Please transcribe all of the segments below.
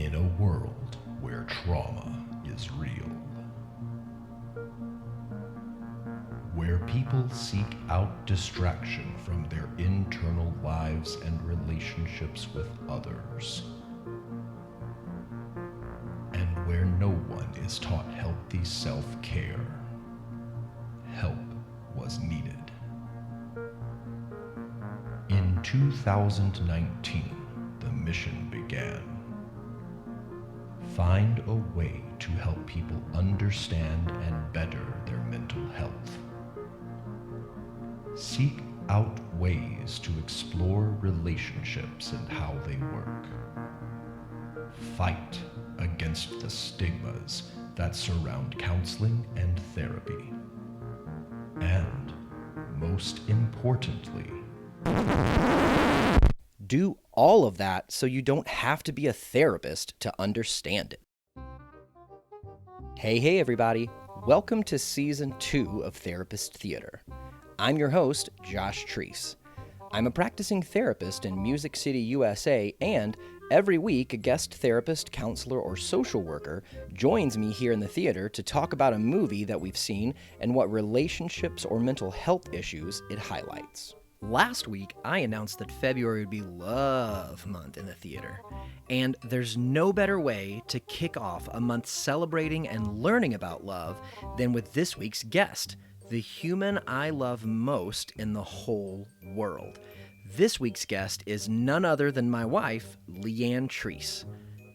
in a world where trauma is real, where people seek out distraction from their internal lives and relationships with others, and where no one is taught healthy self-care, help was needed. In 2019, the mission began. Find a way to help people understand and better their mental health. Seek out ways to explore relationships and how they work. Fight against the stigmas that surround counseling and therapy. And, most importantly, do all of that so you don't have to be a therapist to understand it. Hey everybody. Welcome to Season 2 of Therapist Theater. I'm your host, Josh Treece. I'm a practicing therapist in Music City, USA, and every week a guest therapist, counselor, or social worker joins me here in the theater to talk about a movie that we've seen and what relationships or mental health issues it highlights. Last week, I announced that February would be Love Month in the theater, and there's no better way to kick off a month celebrating and learning about love than with this week's guest, the human I love most in the whole world. This week's guest is none other than my wife, Leigh-Ann Treece,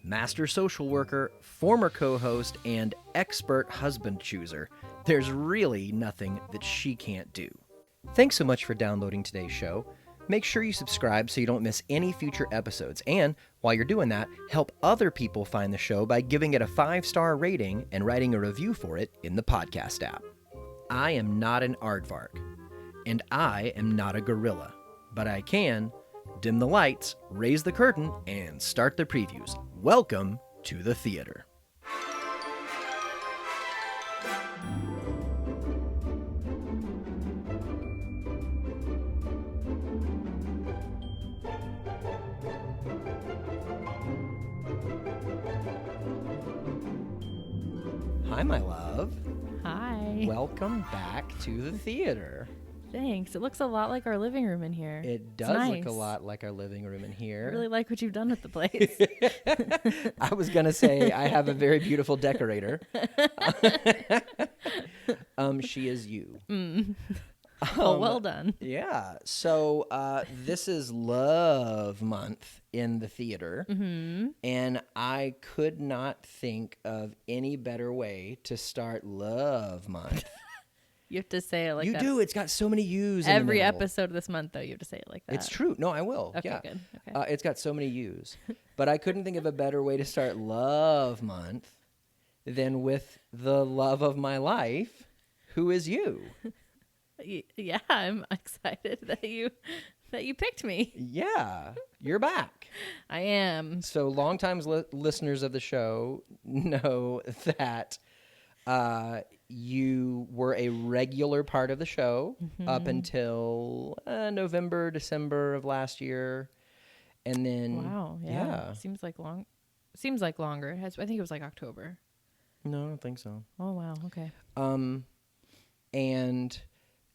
master social worker, former co-host, and expert husband chooser. There's really nothing that she can't do. Thanks so much for downloading today's show. Make sure you subscribe so you don't miss any future episodes. And while you're doing that, help other people find the show by giving it a 5-star rating and writing a review for it in the podcast app. I am not an aardvark, and I am not a gorilla, but I can dim the lights, raise the curtain, and start the previews. Welcome to the theater. Hi, my love. Hi. Welcome back to the theater. Thanks. It looks a lot like our living room in here. It does nice. look a lot like our living room in I here. really like what you've done with the place. I was going to say I have a very beautiful decorator. She is you. Oh, well done. Yeah. So this is Love Month in the theater. Mm-hmm. And I could not think of any better way to start Love Month. You have to say it like You that. do. It's got so many U's in the Every middle. episode of this month, though, you have to say it like that. It's true. No, I will. Okay, yeah. good. Okay. It's got so many U's. But I couldn't think of a better way to start Love Month than with the love of my life, who is you. Yeah, I'm excited that you picked me. Yeah, you're back. I am. So longtime listeners of the show know that you were a regular part of the show up until November, December of last year. And then... Wow. Yeah. Seems like longer. I think it was like October. No, I don't think so. Oh, wow. Okay. And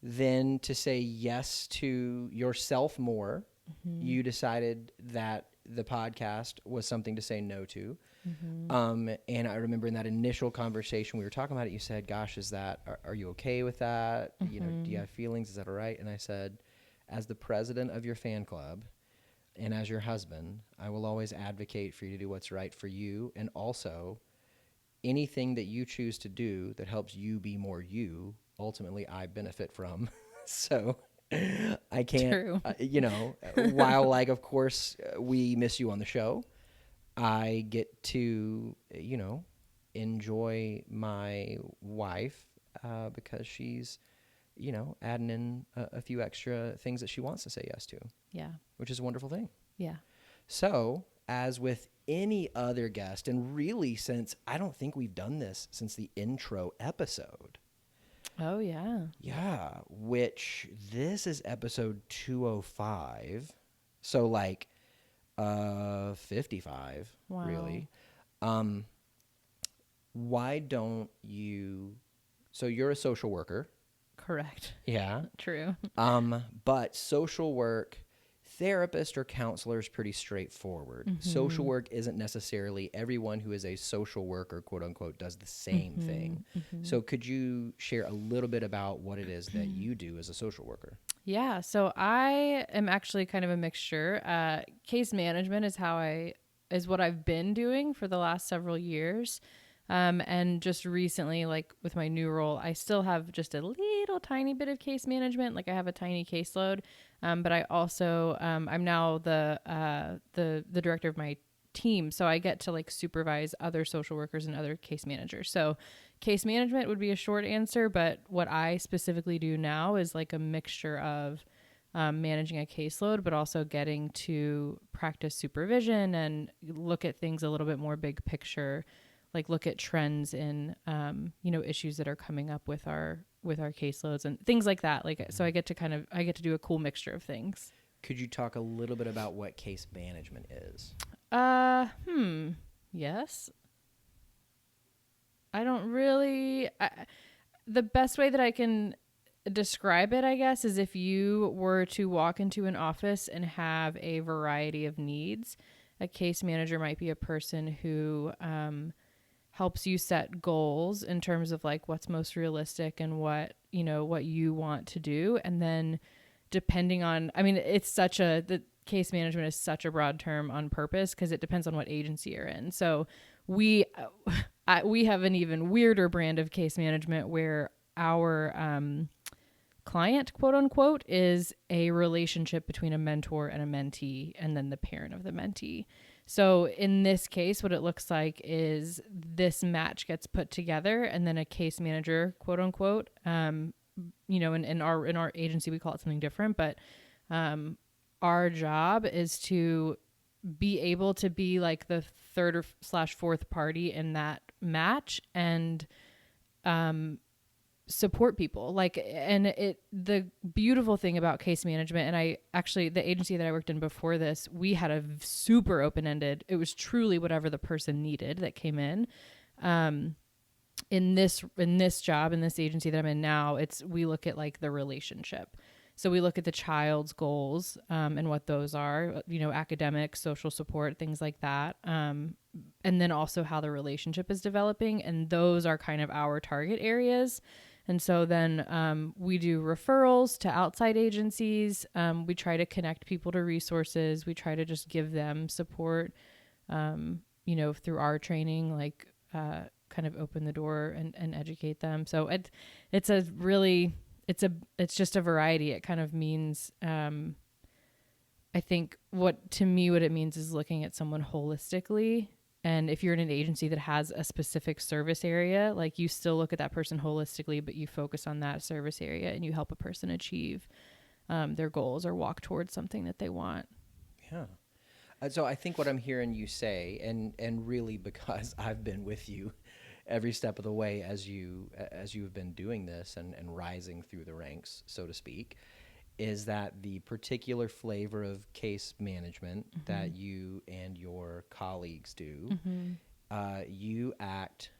then to say yes to yourself more, you decided that the podcast was something to say no to. And I remember in that initial conversation we were talking about it, you said, gosh, are you okay with that? You know, do you have feelings? Is that all right? And I said, as the president of your fan club and as your husband, I will always advocate for you to do what's right for you. And also anything that you choose to do that helps you be more you, ultimately I benefit from. So I can't, while like, of course, we miss you on the show, I get to, enjoy my wife because she's, adding in a few extra things that she wants to say yes to. Yeah. Which is a wonderful thing. Yeah. So, as with any other guest, and really since, I don't think we've done this since the intro episode. Oh, yeah. Yeah, which this is episode 205. So, like, 55, Wow. really. Why don't you? So you're a social worker. Correct. Yeah. True. But social work, therapist or counselor is pretty straightforward. Social work isn't necessarily everyone who is a social worker, quote unquote, does the same thing. So could you share a little bit about what it is that you do as a social worker? Yeah. So I am actually kind of a mixture. Case management is what I've been doing for the last several years. And just recently, like with my new role, I still have just a little tiny bit of case management. Like I have a tiny caseload. But I also, I'm now the director of my team. So I get to like supervise other social workers and other case managers. So case management would be a short answer, but what I specifically do now is like a mixture of managing a caseload, but also getting to practice supervision and look at things a little bit more big picture, like look at trends in, issues that are coming up with our caseloads and things like that. Like, so I get to do a cool mixture of things. Could you talk a little bit about what case management is? Yes. I don't really. The best way that I can describe it, I guess, is if you were to walk into an office and have a variety of needs, a case manager might be a person who helps you set goals in terms of like what's most realistic and what you want to do. And then depending on, I mean, the case management is such a broad term on purpose because it depends on what agency you're in. So we have an even weirder brand of case management where our client, quote unquote, is a relationship between a mentor and a mentee and then the parent of the mentee. So in this case, what it looks like is this match gets put together and then a case manager, quote unquote, in our agency, we call it something different, but our job is to be able to be like the third or / fourth party in that match and support people. Like, and the beautiful thing about case management, and the agency that I worked in before this, we had a super open-ended, it was truly whatever the person needed that came in. In this job, in this agency that I'm in now, we look at like the relationship. So we look at the child's goals, and what those are, academic, social support, things like that. And then also how the relationship is developing. And those are kind of our target areas. And so then we do referrals to outside agencies. We try to connect people to resources. We try to just give them support, through our training, like kind of open the door and educate them. So it's just a variety. It kind of means, I think what it means is looking at someone holistically. And if you're in an agency that has a specific service area, like you still look at that person holistically, but you focus on that service area and you help a person achieve their goals or walk towards something that they want. Yeah. So I think what I'm hearing you say, and really because I've been with you every step of the way as you have been doing this and rising through the ranks, so to speak, is that the particular flavor of case management that you and your colleagues do, you act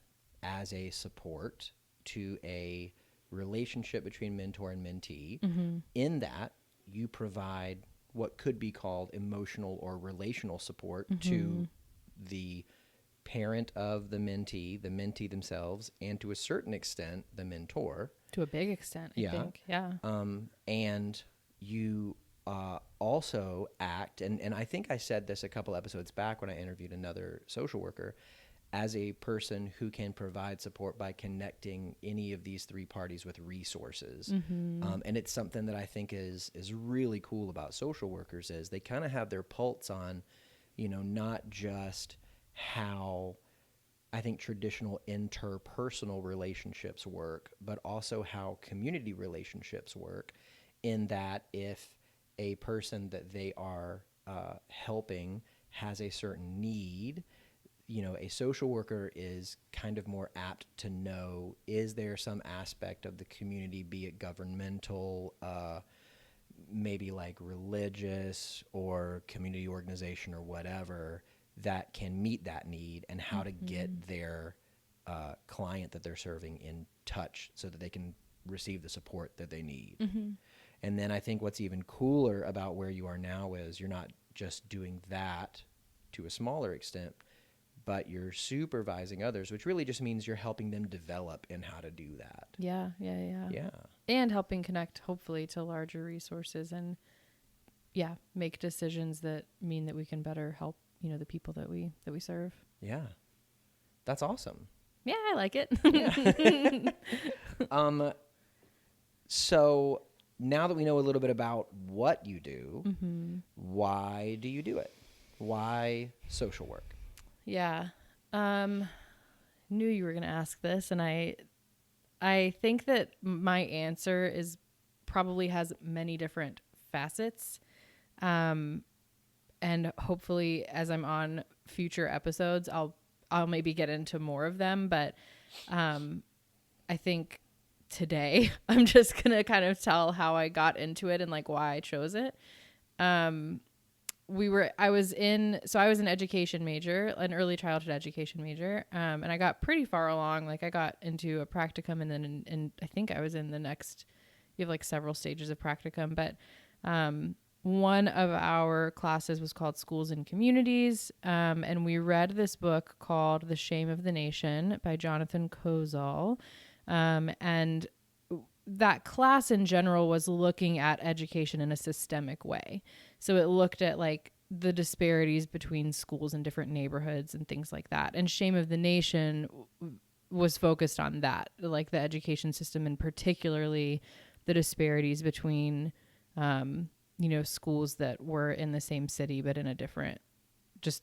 as a support to a relationship between mentor and mentee, in that you provide what could be called emotional or relational support to the parent of the mentee themselves, and to a certain extent, the mentor. To a big extent, I think. Yeah. And you also act, and I think I said this a couple episodes back when I interviewed another social worker, as a person who can provide support by connecting any of these three parties with resources. And it's something that I think is really cool about social workers is they kind of have their pulse on, not just how I think traditional interpersonal relationships work, but also how community relationships work, in that if a person that they are helping has a certain need, a social worker is kind of more apt to know, is there some aspect of the community, be it governmental, maybe like religious or community organization or whatever, that can meet that need and how to get their client that they're serving in touch so that they can receive the support that they need. And then I think what's even cooler about where you are now is you're not just doing that to a smaller extent, but you're supervising others, which really just means you're helping them develop in how to do that. Yeah. Yeah. And helping connect, hopefully, to larger resources and, make decisions that mean that we can better help, the people that we serve. Yeah. That's awesome. Yeah, I like it. So now that we know a little bit about what you do, why do you do it? Why social work? Yeah. Knew you were going to ask this, and I think that my answer probably has many different facets. And hopefully as I'm on future episodes, I'll maybe get into more of them, but I think today I'm just going to kind of tell how I got into it and like why I chose it. I was an education major, an early childhood education major. And I got pretty far along. Like I got into a practicum and then, and I think I was in the next, you have like several stages of practicum, but, one of our classes was called Schools and Communities. And we read this book called The Shame of the Nation by Jonathan Kozol. And that class in general was looking at education in a systemic way. So it looked at like the disparities between schools in different neighborhoods and things like that. And Shame of the Nation was focused on that, like the education system and particularly the disparities between, schools that were in the same city, but in a different, just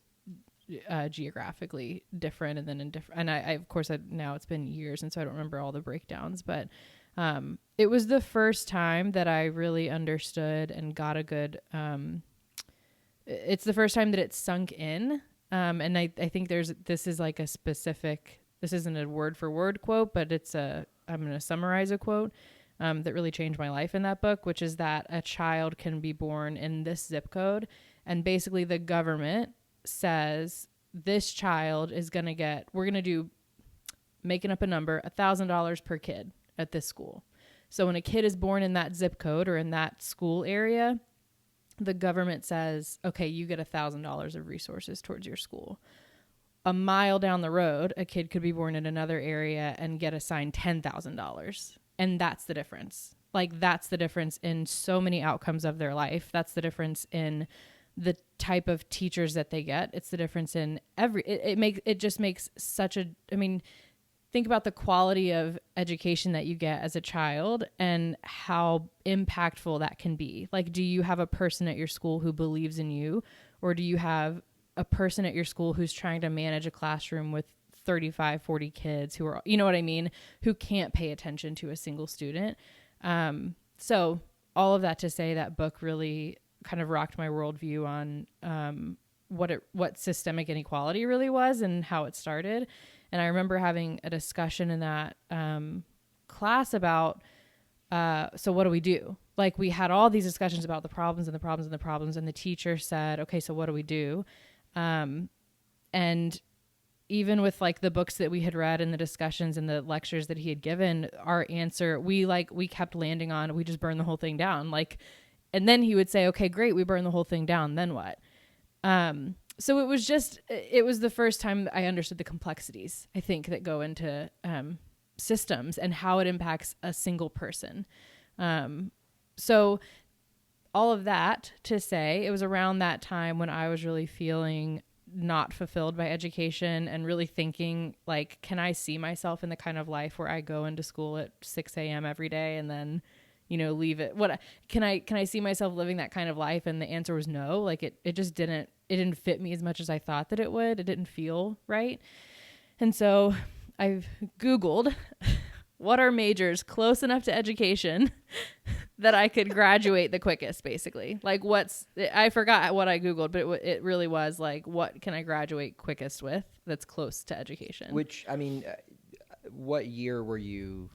geographically different. And then in different, and I of course, now it's been years. And so I don't remember all the breakdowns, but it was the first time that I really understood and got a good, it's the first time that it sunk in. And I think this isn't a word for word quote, but I'm going to summarize a quote. That really changed my life in that book, which is that a child can be born in this zip code. And basically the government says this child is going to get, we're going to do, making up a number, $1,000 per kid at this school. So when a kid is born in that zip code or in that school area, the government says, okay, you get $1,000 of resources towards your school. A mile down the road, a kid could be born in another area and get assigned $10,000. And that's the difference. Like that's the difference in so many outcomes of their life. That's the difference in the type of teachers that they get. It's the difference in it just makes such a, think about the quality of education that you get as a child and how impactful that can be. Like, do you have a person at your school who believes in you, or do you have a person at your school who's trying to manage a classroom with 35, 40 kids who are, who can't pay attention to a single student. So all of that to say that book really kind of rocked my worldview on what systemic inequality really was and how it started. And I remember having a discussion in that class about, so what do we do? Like we had all these discussions about the problems and the problems and the problems. And the teacher said, okay, so what do we do? And even with like the books that we had read and the discussions and the lectures that he had given, our answer, we kept landing on, we just burn the whole thing down. Like, and then he would say, okay, great. We burn the whole thing down. Then what? So it was the first time I understood the complexities, I think, that go into, systems and how it impacts a single person. So all of that to say, it was around that time when I was really feeling not fulfilled by education and really thinking like, can I see myself in the kind of life where I go into school at 6 a.m. every day and then, leave it? Can I see myself living that kind of life? And the answer was no. Like it just didn't fit me as much as I thought that it would. It didn't feel right. And so I've Googled what are majors close enough to education that I could graduate the quickest, basically. Like I forgot what I Googled, but it really was like, what can I graduate quickest with that's close to education? Which, what year were you?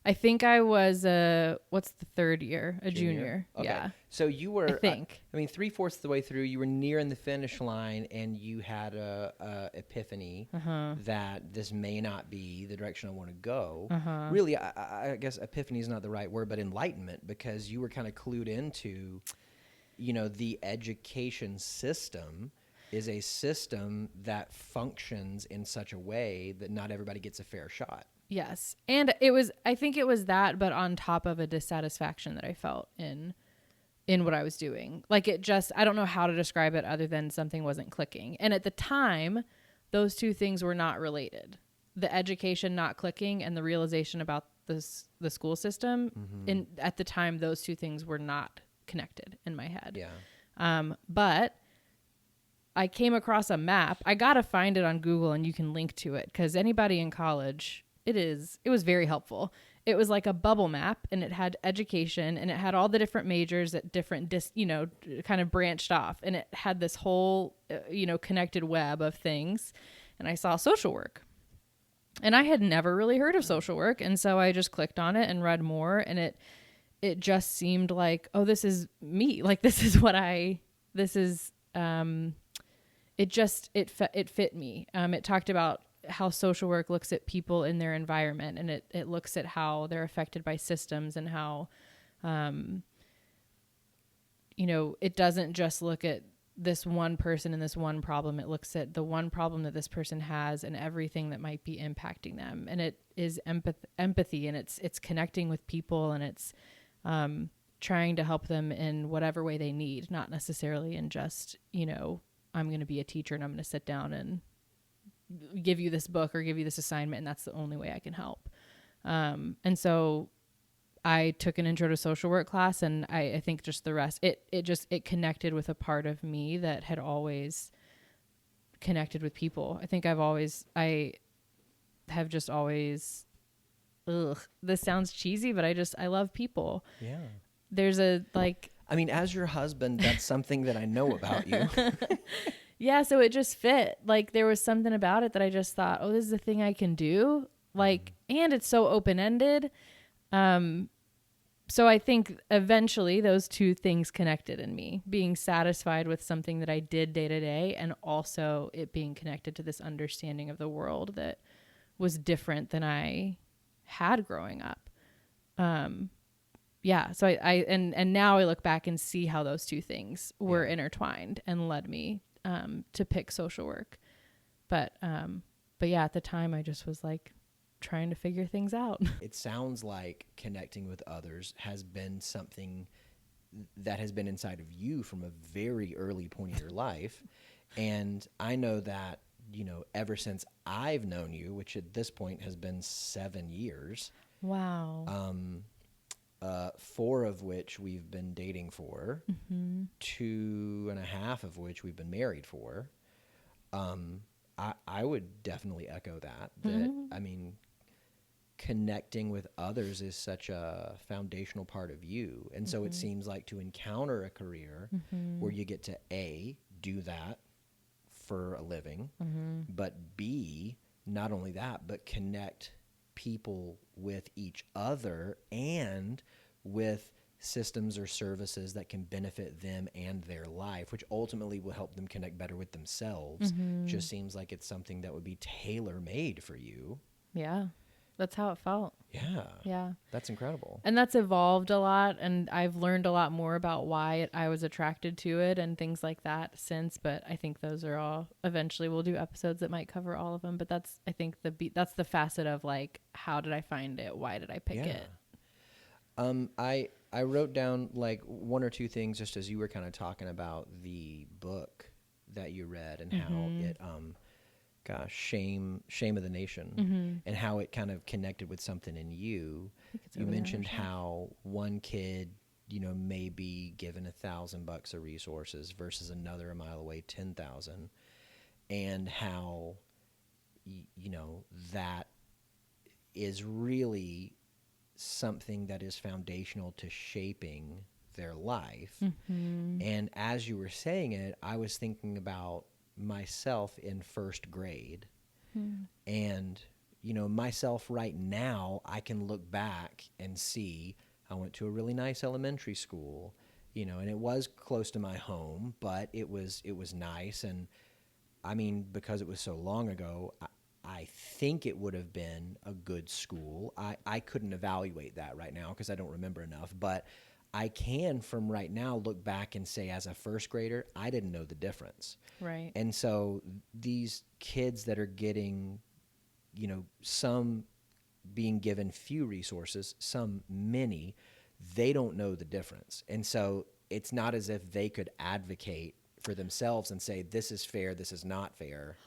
I think I was what's the third year? A junior. Okay. Yeah. So you were, I think. I mean, 3/4 of the way through, you were nearing the finish line, and you had a epiphany that this may not be the direction I want to go. Really, I guess epiphany is not the right word, but enlightenment, because you were kind of clued into, the education system is a system that functions in such a way that not everybody gets a fair shot. Yes. And I think it was that, but on top of a dissatisfaction that I felt in what I was doing. Like I don't know how to describe it other than something wasn't clicking. And at the time, those two things were not related. The education not clicking and the realization about the school system. At the time, those two things were not connected in my head. Yeah. But I came across a map. I got to find it on Google and you can link to it, because anybody in college, it was very helpful. It was like a bubble map, and it had education, and it had all the different majors at different, kind of branched off. And it had this whole, connected web of things. And I saw social work, and I had never really heard of social work. And so I just clicked on it and read more, and it just seemed like, oh, this is me. Like, it fit me. It talked about how social work looks at people in their environment, and it looks at how they're affected by systems, and how, it doesn't just look at this one person and this one problem. It looks at the one problem that this person has and everything that might be impacting them. And it is empathy, and it's connecting with people, and it's, trying to help them in whatever way they need, not necessarily in just, I'm going to be a teacher and I'm going to sit down and give you this book or give you this assignment, and that's the only way I can help. And so I took an intro to social work class, and I think just the rest, it connected with a part of me that had always connected with people. I think I have just always, this sounds cheesy, but I love people. Yeah. There's as your husband, that's something that I know about you. Yeah, so it just fit. Like, there was something about it that I just thought, oh, this is a thing I can do. Like, and it's so open-ended. So I think eventually those two things connected in me, being satisfied with something that I did day to day, and also it being connected to this understanding of the world that was different than I had growing up. So and now I look back and see how those two things were intertwined and led me to pick social work. But yeah, at the time I just was like trying to figure things out. It sounds like connecting with others has been something that has been inside of you from a very early point in your life. And I know that, ever since I've known you, which at this point has been 7 years. Wow. 4 of which we've been dating for, 2.5 of which we've been married for. I would definitely echo that. I mean, connecting with others is such a foundational part of you. And so it seems like to encounter a career where you get to A, do that for a living, but B, not only that, but connect people with each other and with systems or services that can benefit them and their life, which ultimately will help them connect better with themselves. Just seems like it's something that would be tailor-made for you. Yeah, that's how it felt. Yeah. That's incredible. And that's evolved a lot, and I've learned a lot more about why I was attracted to it and things like that since, but I think those are all, eventually we'll do episodes that might cover all of them, but that's, I think that's the facet of like, how did I find it? Why did I pick it? I wrote down like 1 or 2 things just as you were kind of talking about the book that you read and how it, Shame of the Nation, and how it kind of connected with something in you. You mentioned how one kid, may be given $1,000 of resources versus another a mile away 10,000, and how, that is really something that is foundational to shaping their life. And as you were saying it, I was thinking about myself in first grade and myself right now, I can look back and see I went to a really nice elementary school, and it was close to my home, but it was nice. And I mean, because it was so long ago, I think it would have been a good school. I couldn't evaluate that right now because I don't remember enough, but I can from right now look back and say as a first grader, I didn't know the difference. Right. And so these kids that are getting, some being given few resources, some many, they don't know the difference. And so it's not as if they could advocate for themselves and say, this is fair, this is not fair.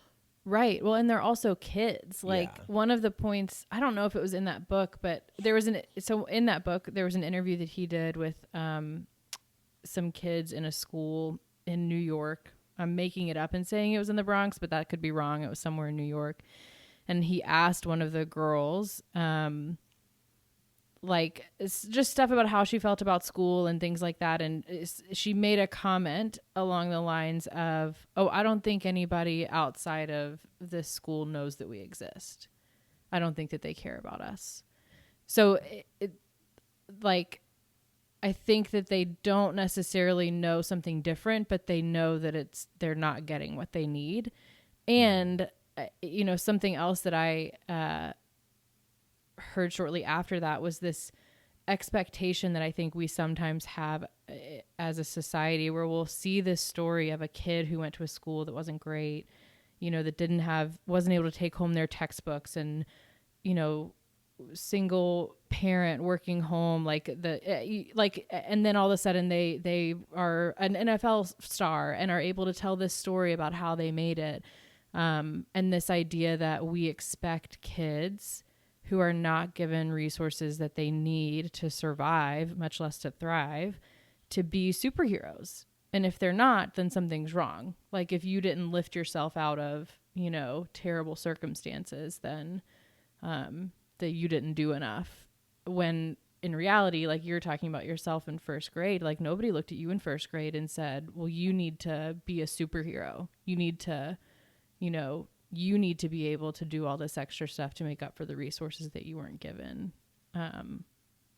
Right. Well, and they're also kids. Like Yeah. one of the points, I don't know if it was in that book, but in that book, there was an interview that he did with some kids in a school in New York. I'm making it up and saying it was in the Bronx, but that could be wrong. It was somewhere in New York. And he asked one of the girls, it's just stuff about how she felt about school and things like that. And she made a comment along the lines of, "Oh, I don't think anybody outside of this school knows that we exist. I don't think that they care about us." So I think that they don't necessarily know something different, but they know that they're not getting what they need. And, something else that I, heard shortly after that was this expectation that I think we sometimes have as a society, where we'll see this story of a kid who went to a school that wasn't great, that wasn't able to take home their textbooks, and, single parent working home, and then all of a sudden they are an NFL star and are able to tell this story about how they made it. And this idea that we expect kids who are not given resources that they need to survive, much less to thrive, to be superheroes. And if they're not, then something's wrong. Like if you didn't lift yourself out of, terrible circumstances, then that you didn't do enough. When in reality, like you're talking about yourself in first grade, like nobody looked at you in first grade and said, well, you need to be a superhero. You need to, you need to be able to do all this extra stuff to make up for the resources that you weren't given.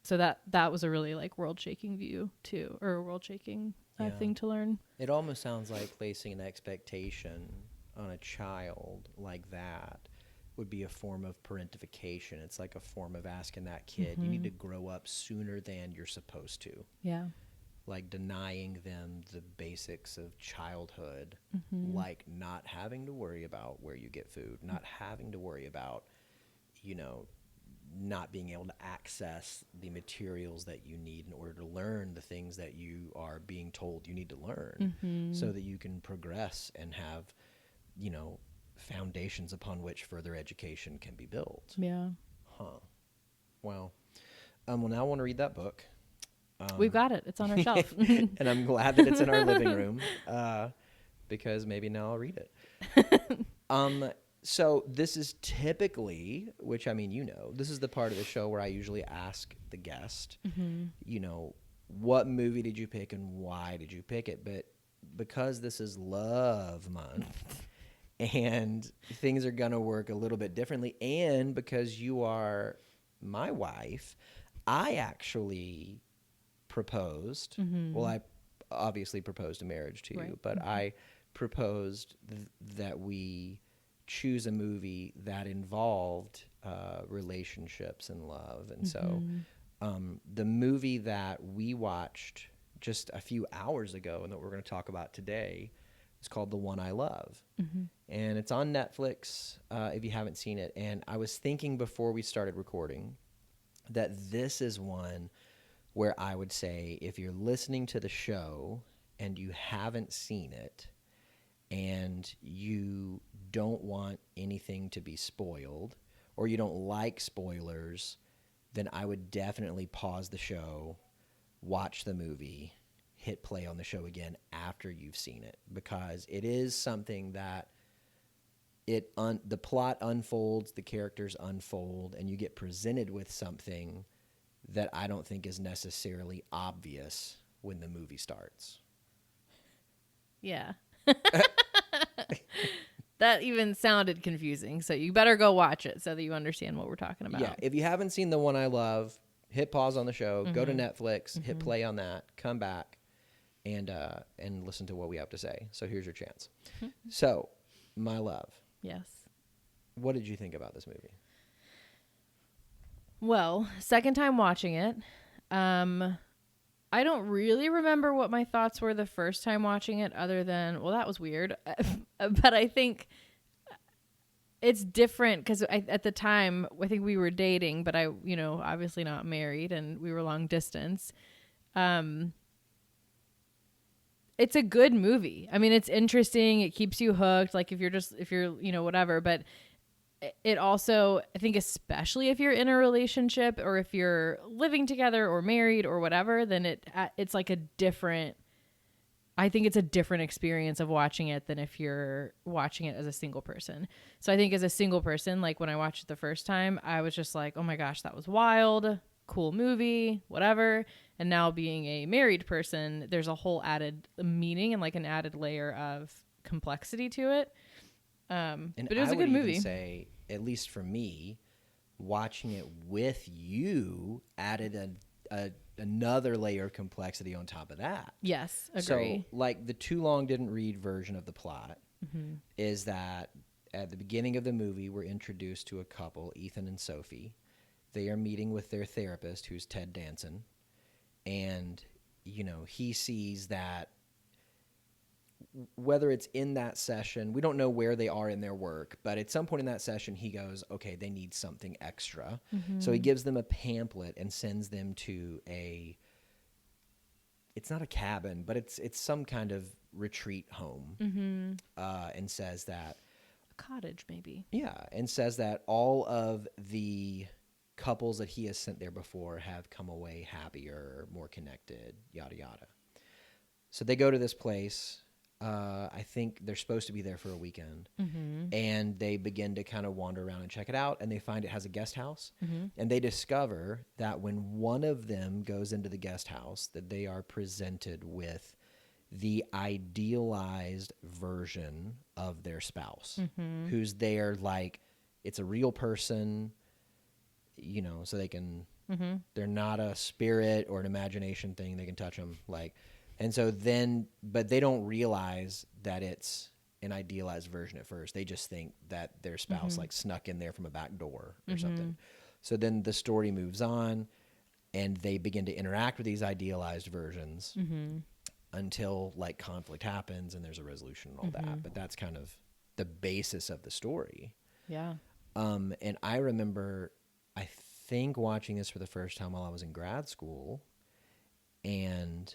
So that was a really world shaking view too, or a world shaking thing to learn. It almost sounds like placing an expectation on a child like that would be a form of parentification. It's like a form of asking that kid, you need to grow up sooner than you're supposed to. Yeah. Like denying them the basics of childhood, like not having to worry about where you get food, not having to worry about, not being able to access the materials that you need in order to learn the things that you are being told you need to learn, so that you can progress and have, foundations upon which further education can be built. Yeah. Huh. Well, now I want to read that book. We've got it. It's on our shelf. And I'm glad that it's in our living room, because maybe now I'll read it. So this is typically, which this is the part of the show where I usually ask the guest, what movie did you pick and why did you pick it? But because this is Love Month and things are going to work a little bit differently, and because you are my wife, I actually proposed. Well, I obviously proposed a marriage to you, but I proposed that we choose a movie that involved relationships and love. And so the movie that we watched just a few hours ago and that we're going to talk about today is called The One I Love. And it's on Netflix if you haven't seen it. And I was thinking before we started recording that this is one where I would say, if you're listening to the show and you haven't seen it and you don't want anything to be spoiled, or you don't like spoilers, then I would definitely pause the show, watch the movie, hit play on the show again after you've seen it, because it is something that the plot unfolds, the characters unfold, and you get presented with something that I don't think is necessarily obvious when the movie starts. Yeah. That even sounded confusing. So you better go watch it so that you understand what we're talking about. Yeah, if you haven't seen The One I Love, hit pause on the show, go to Netflix, hit play on that, come back, and listen to what we have to say. So here's your chance. So, my love, Yes. what did you think about this movie? Well, second time watching it. I don't really remember what my thoughts were the first time watching it other than, well, that was weird. But I think it's different because at the time, I think we were dating, but I, obviously not married, and we were long distance. It's a good movie. I mean, it's interesting. It keeps you hooked. Like if you're, whatever, but it also, I think, especially if you're in a relationship or if you're living together or married or whatever, then it's like a different experience of watching it than if you're watching it as a single person. So I think as a single person, like when I watched it the first time, I was just like, oh my gosh, that was wild, cool movie, whatever. And now being a married person, there's a whole added meaning and like an added layer of complexity to it. But it was a good movie. Even say, at least for me, watching it with you added another layer of complexity on top of that. Yes, agree. So, like the too long didn't read version of the plot is that at the beginning of the movie, we're introduced to a couple, Ethan and Sophie. They are meeting with their therapist, who's Ted Danson, and he sees that. Whether it's in that session, we don't know where they are in their work, but at some point in that session, he goes, okay, they need something extra. So he gives them a pamphlet and sends them to it's not a cabin, but it's some kind of retreat home. And says that. A cottage, maybe. Yeah. And says that all of the couples that he has sent there before have come away happier, more connected, yada, yada. So they go to this place. I think they're supposed to be there for a weekend, and they begin to kind of wander around and check it out, and they find it has a guest house, and they discover that when one of them goes into the guest house, that they are presented with the idealized version of their spouse, who's there like it's a real person, so they can, they're not a spirit or an imagination thing, they can touch them, like. And so then, but they don't realize that it's an idealized version at first. They just think that their spouse like snuck in there from a back door or something. So then the story moves on and they begin to interact with these idealized versions until like conflict happens and there's a resolution and all that. But that's kind of the basis of the story. Yeah. And I remember, I think watching this for the first time while I was in grad school, and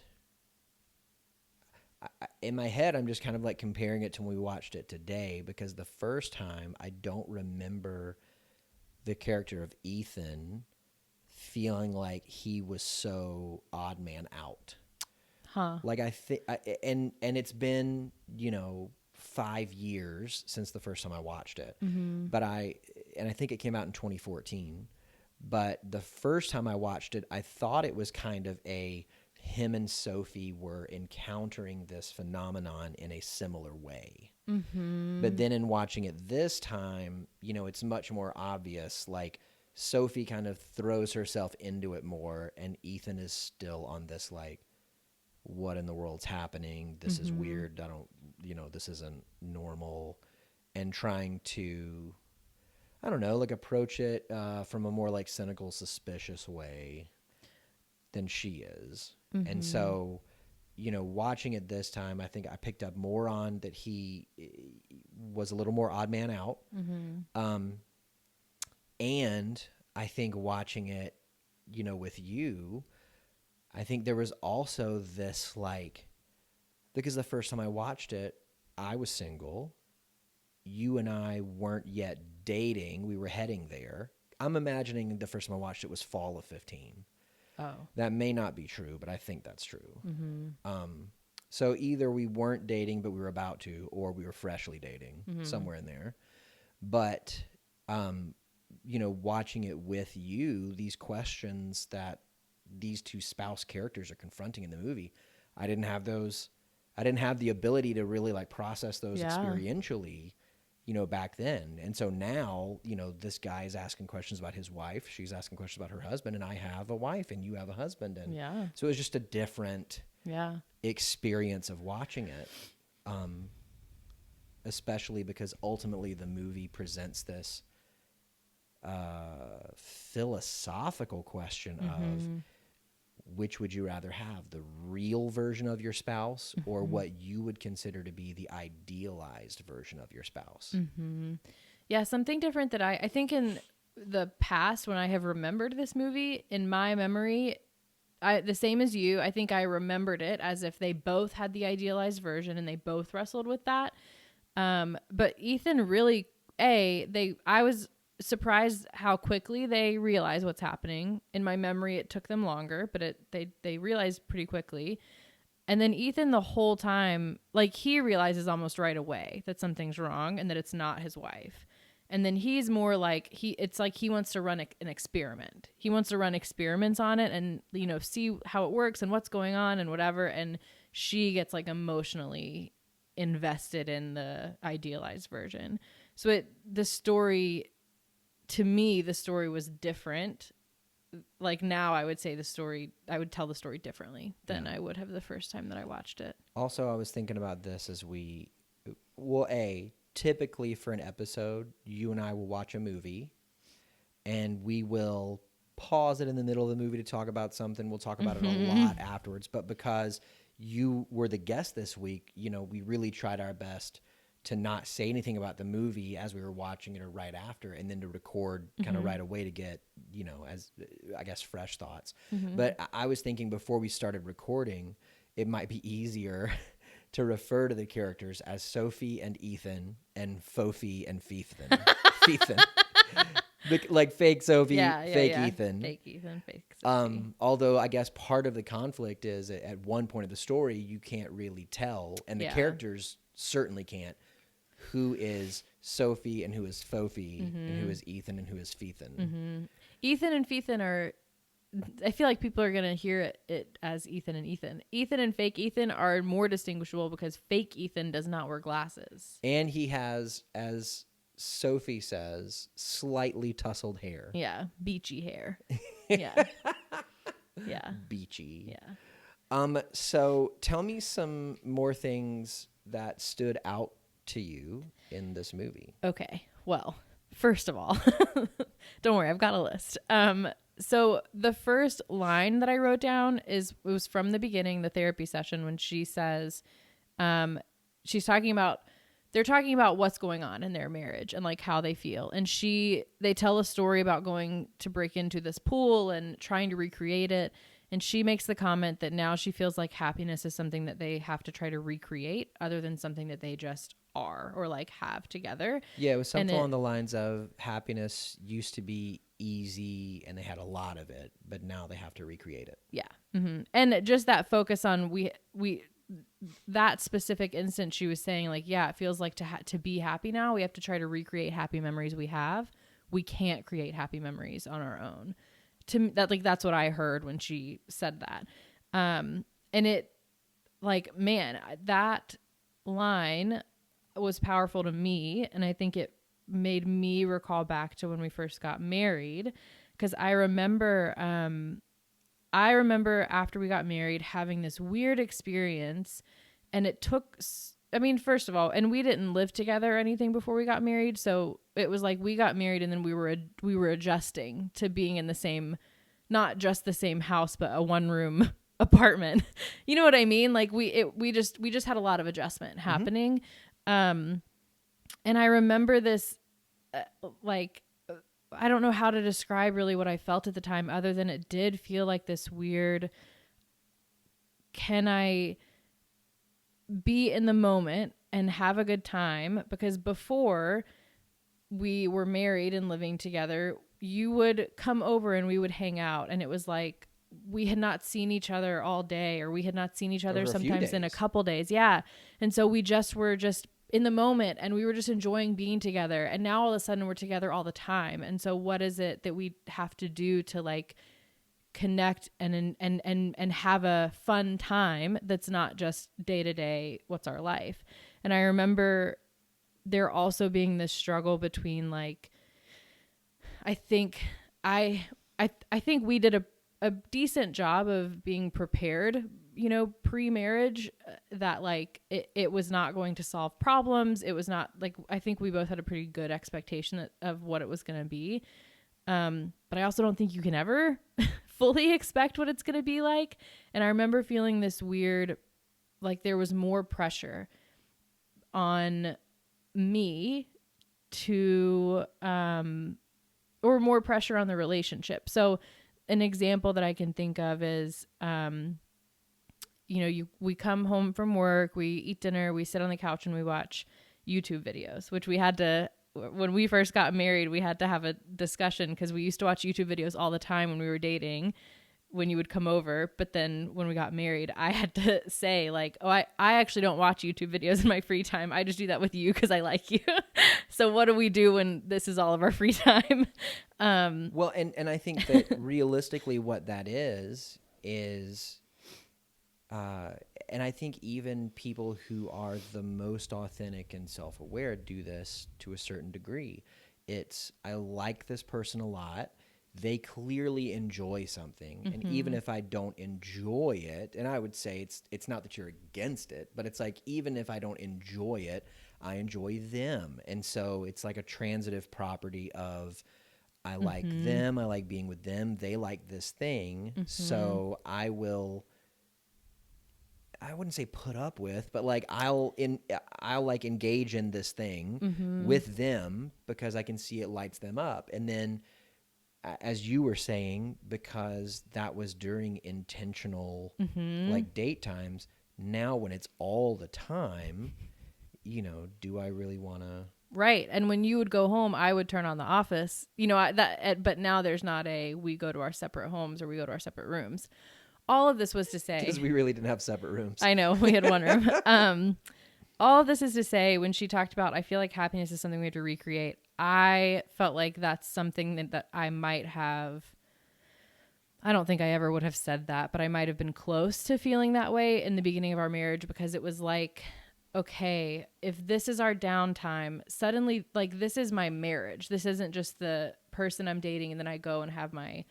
in my head, I'm just kind of like comparing it to when we watched it today, because the first time I don't remember the character of Ethan feeling like he was so odd man out. Like I think, and it's been, 5 years since the first time I watched it, but I think it came out in 2014, but the first time I watched it, I thought it was kind of him and Sophie were encountering this phenomenon in a similar way. But then in watching it this time, it's much more obvious. Like Sophie kind of throws herself into it more, and Ethan is still on this like, what in the world's happening? This is weird. This isn't normal. And trying to, I don't know, like approach it from a more like cynical, suspicious way than she is. And so, watching it this time, I think I picked up more on that he was a little more odd man out. And I think watching it, with you, I think there was also this like, because the first time I watched it, I was single. You and I weren't yet dating. We were heading there. I'm imagining the first time I watched it was fall of 15. Oh. That may not be true, but I think that's true. So either we weren't dating, but we were about to, or we were freshly dating, somewhere in there. But, watching it with you, these questions that these two spouse characters are confronting in the movie, I didn't have those. I didn't have the ability to really like process those experientially back then. And so now, this guy is asking questions about his wife. She's asking questions about her husband, and I have a wife and you have a husband. And Yeah. so it was just a different experience of watching it. Especially because ultimately the movie presents this philosophical question of which would you rather have, the real version of your spouse or what you would consider to be the idealized version of your spouse? Yeah, something different that I think in the past when I have remembered this movie, in my memory, the same as you, I think I remembered it as if they both had the idealized version and they both wrestled with that. But Ethan really, I was surprised how quickly they realize what's happening. In my memory, it took them longer, but they realized pretty quickly. And then Ethan, the whole time, like, he realizes almost right away that something's wrong and that it's not his wife. And then he's more like, it's like he wants to run an experiment. He wants to run experiments on it and, see how it works and what's going on and whatever. And she gets like emotionally invested in the idealized version. So to me, the story was different. Like now I would tell the story differently than I would have the first time that I watched it. Also, I was thinking about this as typically for an episode, you and I will watch a movie and we will pause it in the middle of the movie to talk about something. We'll talk about it a lot afterwards. But because you were the guest this week, we really tried our best to not say anything about the movie as we were watching it or right after, and then to record kind of right away to get, as I guess, fresh thoughts. But I was thinking before we started recording, it might be easier to refer to the characters as Sophie and Ethan and Fofi and Fiethan. Fiethan. Like fake Sophie, fake Ethan. Fake Ethan, fake Sophie. Although I guess part of the conflict is at one point of the story, you can't really tell, and the characters certainly can't, who is Sophie and who is Fofi and who is Ethan and who is Fiethan. Ethan and Fiethan are, I feel like people are going to hear it as Ethan and Ethan. Ethan and fake Ethan are more distinguishable because fake Ethan does not wear glasses. And he has, as Sophie says, slightly tousled hair. Yeah, beachy hair. Yeah. Yeah. Beachy. Yeah. So tell me some more things that stood out to you in this movie. Okay. Well, first of all, don't worry, I've got a list. So the first line that I wrote down it was from the beginning, the therapy session, when she says, they're talking about what's going on in their marriage and like how they feel. And they tell a story about going to break into this pool and trying to recreate it. And she makes the comment that now she feels like happiness is something that they have to try to recreate other than something that they just are or like have together. Yeah, it was something along the lines of happiness used to be easy and they had a lot of it, but now they have to recreate it. Yeah. And just that focus on that specific instance, she was saying like, yeah, it feels like to be happy now, we have to try to recreate happy memories we have. We can't create happy memories on our own. To me, that's what I heard when she said that. And it, like, man, that line was powerful to me, and I think it made me recall back to when we first got married, because I remember after we got married having this weird experience, and it took, first of all, and we didn't live together or anything before we got married, so it was like we got married and then we were adjusting to being in the same, not just the same house, but a one-room apartment. You know what I mean? Like we just had a lot of adjustment happening. And I remember this, I don't know how to describe really what I felt at the time, other than it did feel like this weird, can I be in the moment and have a good time? Because before we were married and living together, you would come over and we would hang out, and it was like we had not seen each other all day, or we had not seen each other sometimes in a couple days. Yeah. And so we were just in the moment, and we were just enjoying being together. And now all of a sudden we're together all the time. And so what is it that we have to do to like connect and have a fun time that's not just day to day, what's our life? And I remember there also being this struggle between like, I think we did a decent job of being prepared, pre-marriage, that like it was not going to solve problems. It was not like, I think we both had a pretty good expectation of what it was going to be. But I also don't think you can ever fully expect what it's going to be like. And I remember feeling this weird, like there was more pressure on me to, or more pressure on the relationship. So an example that I can think of is, we come home from work, we eat dinner, we sit on the couch and we watch YouTube videos, which we had to, when we first got married, we had to have a discussion because we used to watch YouTube videos all the time when we were dating, when you would come over. But then when we got married, I had to say like, oh, I actually don't watch YouTube videos in my free time. I just do that with you because I like you. So what do we do when this is all of our free time? Well, and I think that realistically what that is, and I think even people who are the most authentic and self-aware do this to a certain degree. It's, I like this person a lot. They clearly enjoy something. Mm-hmm. And even if I don't enjoy it, and I would say it's not that you're against it, but it's like, even if I don't enjoy it, I enjoy them. And so it's like a transitive property of, I like them, I like being with them, they like this thing. So I wouldn't say put up with, but like I'll like engage in this thing with them because I can see it lights them up. And then, as you were saying, because that was during intentional like date times, now when it's all the time, do I really want to? Right. And when you would go home, I would turn on The Office, but now there's not we go to our separate homes or we go to our separate rooms. All of this was to say, because we really didn't have separate rooms. I know, we had one room. All of this is to say, when she talked about, I feel like happiness is something we have to recreate, I felt like that's something that I might have, I don't think I ever would have said that, but I might have been close to feeling that way in the beginning of our marriage, because it was like, okay, if this is our downtime, suddenly, like, this is my marriage. This isn't just the person I'm dating and then I go and have my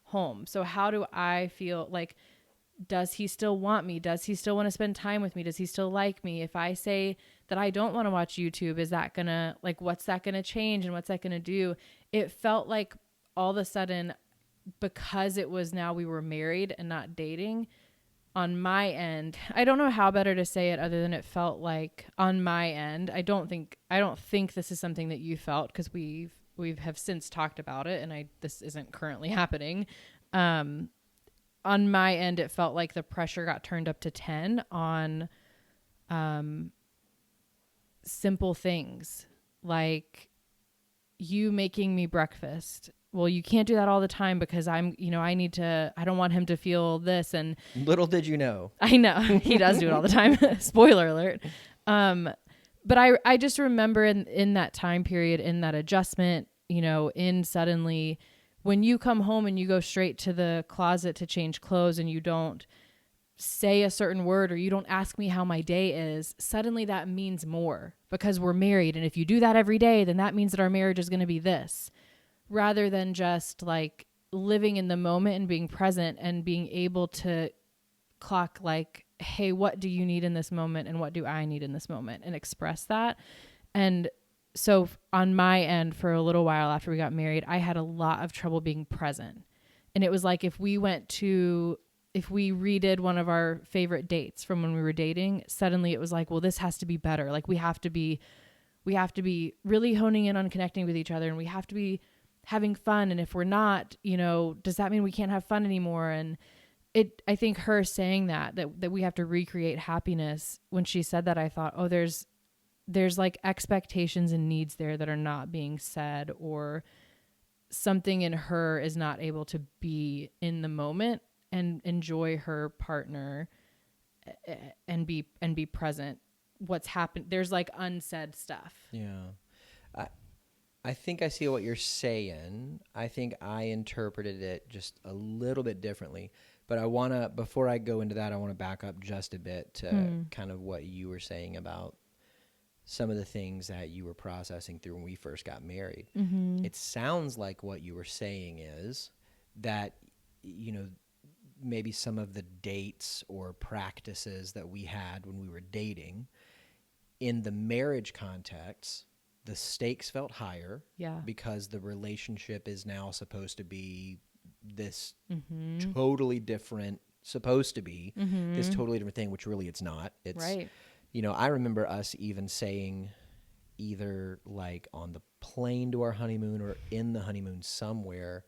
home. So how do I feel? Like, does he still want me? Does he still want to spend time with me? Does he still like me? If I say that I don't want to watch YouTube, is that gonna, like, what's that gonna change and what's that gonna do? It felt like all of a sudden, because it was now we were married and not dating, on my end, I don't know how better to say it other than it felt like on my end, I don't think this is something that you felt, because we have since talked about it, and this isn't currently happening. On my end, it felt like the pressure got turned up to 10 on simple things like you making me breakfast. Well, you can't do that all the time because I don't want him to feel this. And little did you know. I know he does do it all the time. Spoiler alert. But I just remember in that time period, in that adjustment, in suddenly when you come home and you go straight to the closet to change clothes and you don't say a certain word or you don't ask me how my day is, suddenly that means more because we're married. And if you do that every day, then that means that our marriage is going to be this, rather than just like living in the moment and being present and being able to clock like, hey, what do you need in this moment? And what do I need in this moment? And express that. And so on my end, for a little while after we got married, I had a lot of trouble being present. And it was like, if we redid one of our favorite dates from when we were dating, suddenly it was like, well, this has to be better. Like we have to be really honing in on connecting with each other, and we have to be having fun. And if we're not, does that mean we can't have fun anymore? And I think her saying that we have to recreate happiness, when she said that, I thought, oh, there's like expectations and needs there that are not being said, or something in her is not able to be in the moment and enjoy her partner and be present. What's happened? There's like unsaid stuff. Yeah. I think I see what you're saying. I think I interpreted it just a little bit differently, but before I go into that, I want to back up just a bit to kind of what you were saying about some of the things that you were processing through when we first got married. Mm-hmm. It sounds like what you were saying is that, you know, maybe some of the dates or practices that we had when we were dating in the marriage context, the stakes felt higher Yeah. because the relationship is now supposed to be this Mm-hmm. totally different, supposed to be Mm-hmm. this totally different thing, which really it's not. It's, Right. you know, I remember us even saying either like on the plane to our honeymoon or in the honeymoon somewhere,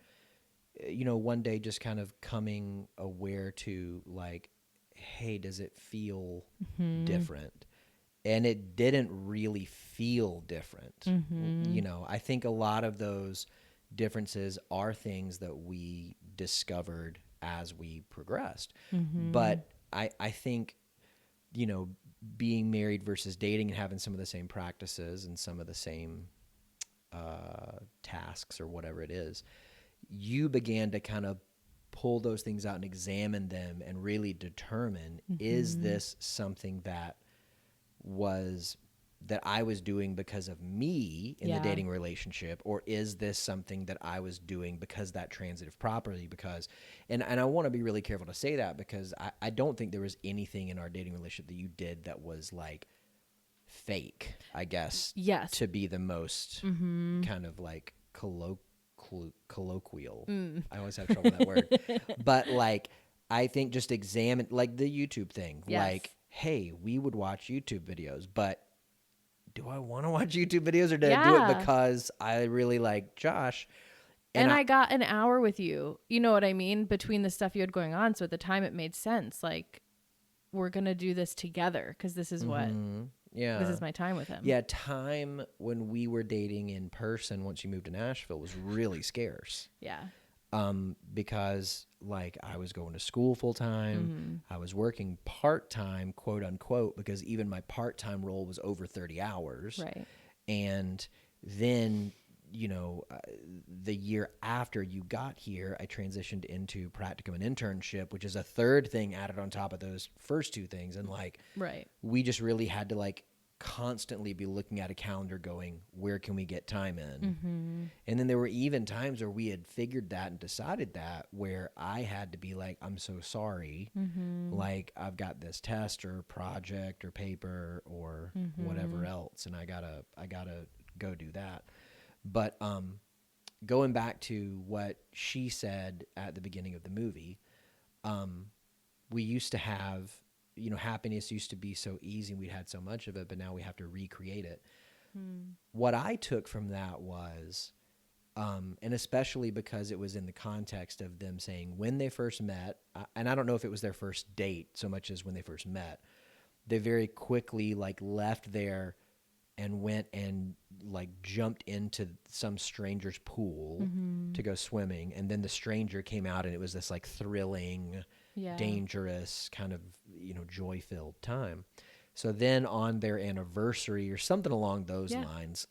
you know, one day just kind of coming aware to like, hey, does it feel Mm-hmm. different? And it didn't really feel different. Mm-hmm. You know, I think a lot of those differences are things that we discovered as we progressed. Mm-hmm. But I think, you know, being married versus dating and having some of the same practices and some of the same tasks or whatever it is, you began to kind of pull those things out and examine them and really determine, is this something that I was doing because of me in the Yeah. dating relationship, or is this something that I was doing because that transitive property? Because, and I want to be really careful to say that because I don't think there was anything in our dating relationship that you did that was like fake, I guess. Yes. To be the most kind of like colloquial. I always have trouble with that word. But like, I think just examine, like the YouTube thing. Yes. Like, hey, we would watch YouTube videos, but do I want to watch YouTube videos, or did I do it Yeah. because I really like Josh? And I got an hour with you. You know what I mean? Between the stuff you had going on. So at the time it made sense. Like, we're going to do this together because this is what, Yeah. this is my time with him. Yeah, time when we were dating in person once you moved to Nashville was really scarce. Yeah. Because like I was going to school full time, I was working part time, quote unquote, because even my part time role was over 30 hours. Right. And then, you know, the year after you got here, I transitioned into practicum and internship, which is a third thing added on top of those first two things. And like, Right. we just really had to like constantly be looking at a calendar going, where can we get time in? And then there were even times where we had figured that and decided that, where I had to be like, I'm so sorry. Like I've got this test or project or paper or whatever else. And I gotta go do that. But, going back to what she said at the beginning of the movie, we used to have, you know, happiness used to be so easy. We had so much of it, but now we have to recreate it. What I took from that was, and especially because it was in the context of them saying when they first met, and I don't know if it was their first date so much as when they first met, they very quickly like left there and went and like jumped into some stranger's pool to go swimming. And then the stranger came out and it was this like thrilling, dangerous kind of, you know, joy-filled time. So then on their anniversary or something along those lines,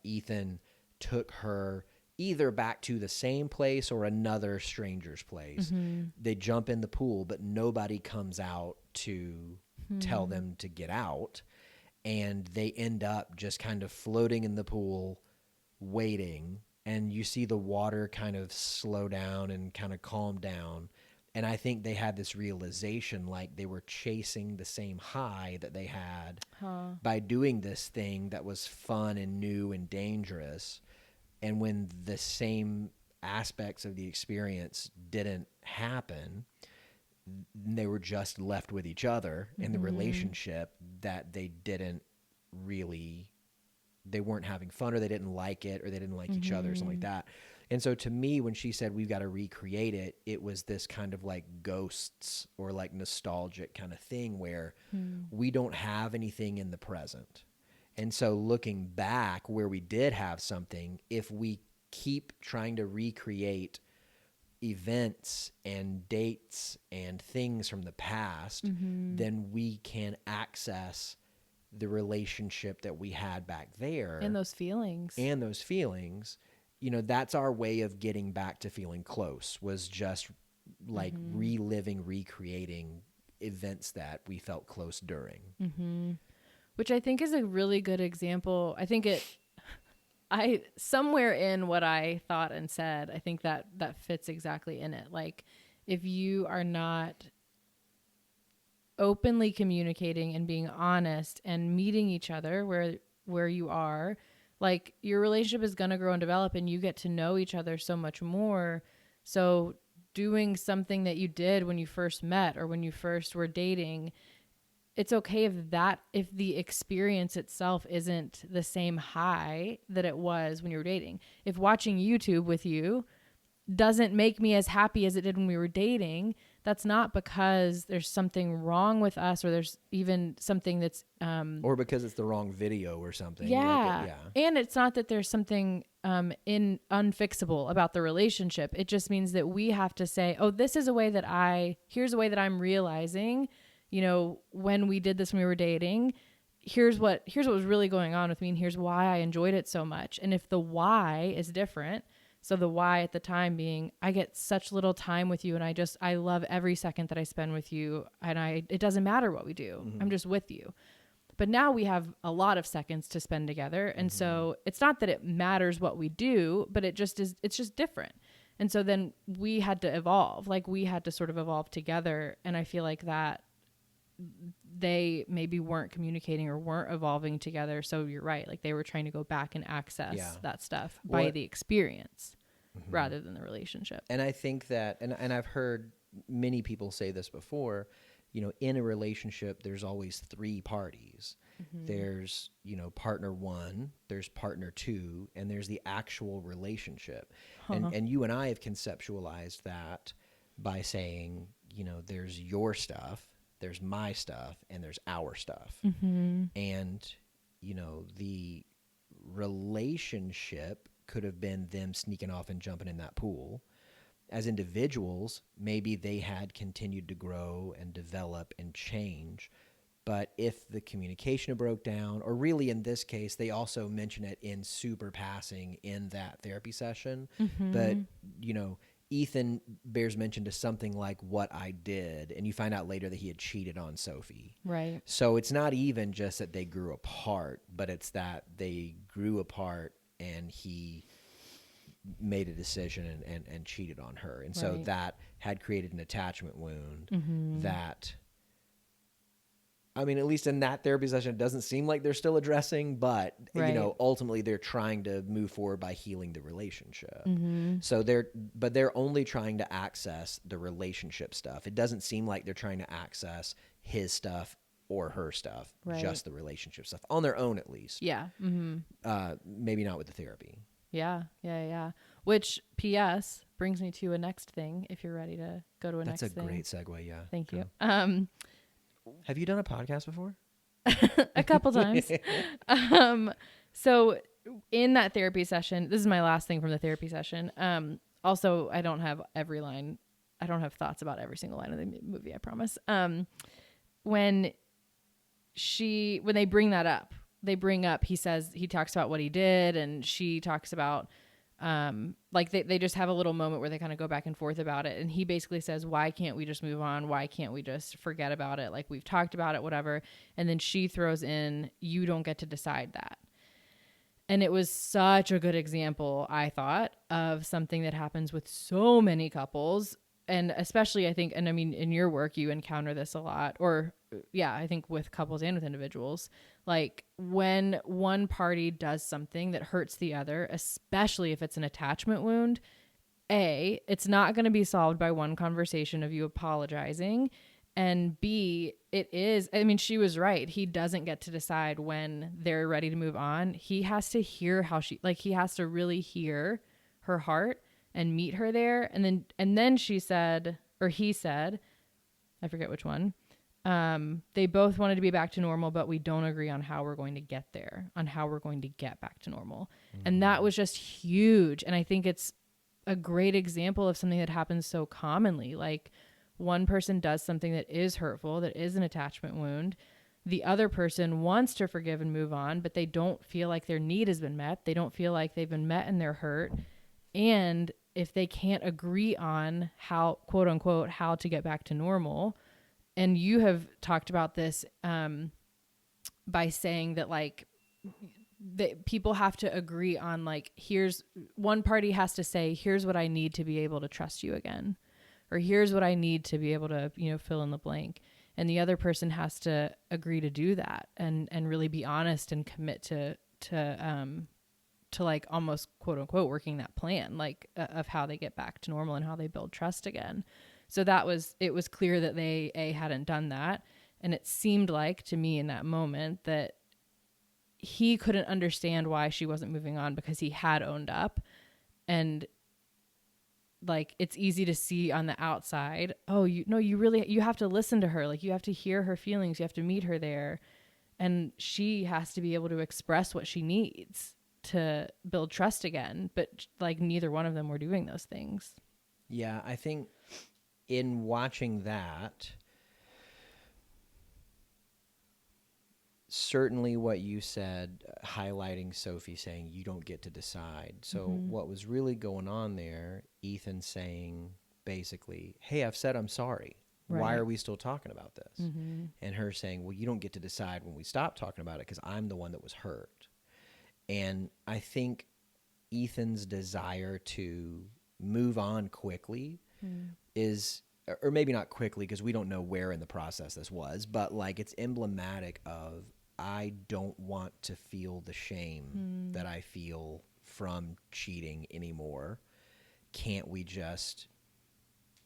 Ethan took her either back to the same place or another stranger's place. They jump in the pool, but nobody comes out to tell them to get out. And they end up just kind of floating in the pool, waiting. And you see the water kind of slow down and kind of calm down. And I think they had this realization, like they were chasing the same high that they had by doing this thing that was fun and new and dangerous. And when the same aspects of the experience didn't happen, they were just left with each other in the relationship that they weren't having fun, or they didn't like it, or they didn't like each other, or something like that. And so to me, when she said we've got to recreate it, it was this kind of like ghosts or like nostalgic kind of thing where we don't have anything in the present. And so looking back where we did have something, if we keep trying to recreate events and dates and things from the past, then we can access the relationship that we had back there. And those feelings. You know, that's our way of getting back to feeling close, was just like recreating events that we felt close during. which I think is a really good example. I somewhere in what I thought and said, I think that fits exactly in it. Like, if you are not openly communicating and being honest and meeting each other where you are, like, your relationship is going to grow and develop, and you get to know each other so much more. So doing something that you did when you first met or when you first were dating, it's okay if the experience itself isn't the same high that it was when you were dating. If watching YouTube with you doesn't make me as happy as it did when we were dating, that's not because there's something wrong with us, or there's even something that's or because it's the wrong video or something. Yeah. And it's not that there's something unfixable about the relationship. It just means that we have to say, oh, this is here's a way that I'm realizing, when we did this when we were dating, here's what was really going on with me, and here's why I enjoyed it so much. And if the why is different, so the why at the time being, I get such little time with you, and I love every second that I spend with you, and it doesn't matter what we do. I'm just with you. But now we have a lot of seconds to spend together. And so it's not that it matters what we do, but it's just different. And so then we had to evolve, like we had to sort of evolve together. And I feel like that they maybe weren't communicating or weren't evolving together. So you're right. Like, they were trying to go back and access that stuff by the experience rather than the relationship. And I think that, and I've heard many people say this before, in a relationship, there's always three parties. There's, partner one, there's partner two, and there's the actual relationship. And you and I have conceptualized that by saying, there's your stuff, there's my stuff, and there's our stuff. And, the relationship could have been them sneaking off and jumping in that pool. As individuals, maybe they had continued to grow and develop and change. But if the communication broke down, or really in this case, they also mention it in super passing in that therapy session. But, Ethan bears mention to something like what I did, and you find out later that he had cheated on Sophie. Right. So it's not even just that they grew apart, but it's that they grew apart and he made a decision and cheated on her. And so that had created an attachment wound that, I mean, at least in that therapy session, it doesn't seem like they're still addressing, but, ultimately they're trying to move forward by healing the relationship. So they're only trying to access the relationship stuff. It doesn't seem like they're trying to access his stuff or her stuff, just the relationship stuff on their own, at least. Yeah. Maybe not with the therapy. Yeah. Which, P.S., brings me to a next thing, if you're ready to go to next thing. That's a great segue, yeah. Thank you. Have you done a podcast before? A couple times. So in that therapy session, this is my last thing from the therapy session. Also, I don't have every line. I don't have thoughts about every single line of the movie, I promise. When they bring that up, he talks about what he did, and she talks about, they just have a little moment where they kind of go back and forth about it. And he basically says, why can't we just move on? Why can't we just forget about it? Like, we've talked about it, whatever. And then she throws in, you don't get to decide that. And it was such a good example, I thought, of something that happens with so many couples. And especially, I think, and I mean, in your work, you encounter this a lot, I think with couples and with individuals, like when one party does something that hurts the other, especially if it's an attachment wound, it's not going to be solved by one conversation of you apologizing. And B, she was right. He doesn't get to decide when they're ready to move on. He has to hear he has to really hear her heart and meet her there. And then he said, I forget which one. They both wanted to be back to normal, but we don't agree on how we're going to get there, on how we're going to get back to normal. And that was just huge. And I think it's a great example of something that happens so commonly. Like, one person does something that is hurtful, that is an attachment wound. The other person wants to forgive and move on, but they don't feel like their need has been met. They don't feel like they've been met in their hurt. And if they can't agree on how, quote unquote, how to get back to normal, and you have talked about this by saying that like that people have to agree on like, here's one party has to say, here's what I need to be able to trust you again, or here's what I need to be able to, you know, fill in the blank. And the other person has to agree to do that and really be honest and commit to like almost quote unquote working that plan, like of how they get back to normal and how they build trust again. So it was clear that they hadn't done that. And it seemed like to me in that moment that he couldn't understand why she wasn't moving on because he had owned up. And like, it's easy to see on the outside, oh, you have to listen to her. Like, you have to hear her feelings. You have to meet her there. And she has to be able to express what she needs to build trust again. But like, neither one of them were doing those things. Yeah, I think in watching that, certainly what you said, highlighting Sophie saying you don't get to decide. So what was really going on there, Ethan saying basically, hey, I've said I'm sorry. Right. Why are we still talking about this? And her saying, well, you don't get to decide when we stop talking about it because I'm the one that was hurt. And I think Ethan's desire to move on quickly is, or maybe not quickly because we don't know where in the process this was, but like it's emblematic of, I don't want to feel the shame that I feel from cheating anymore. Can't we just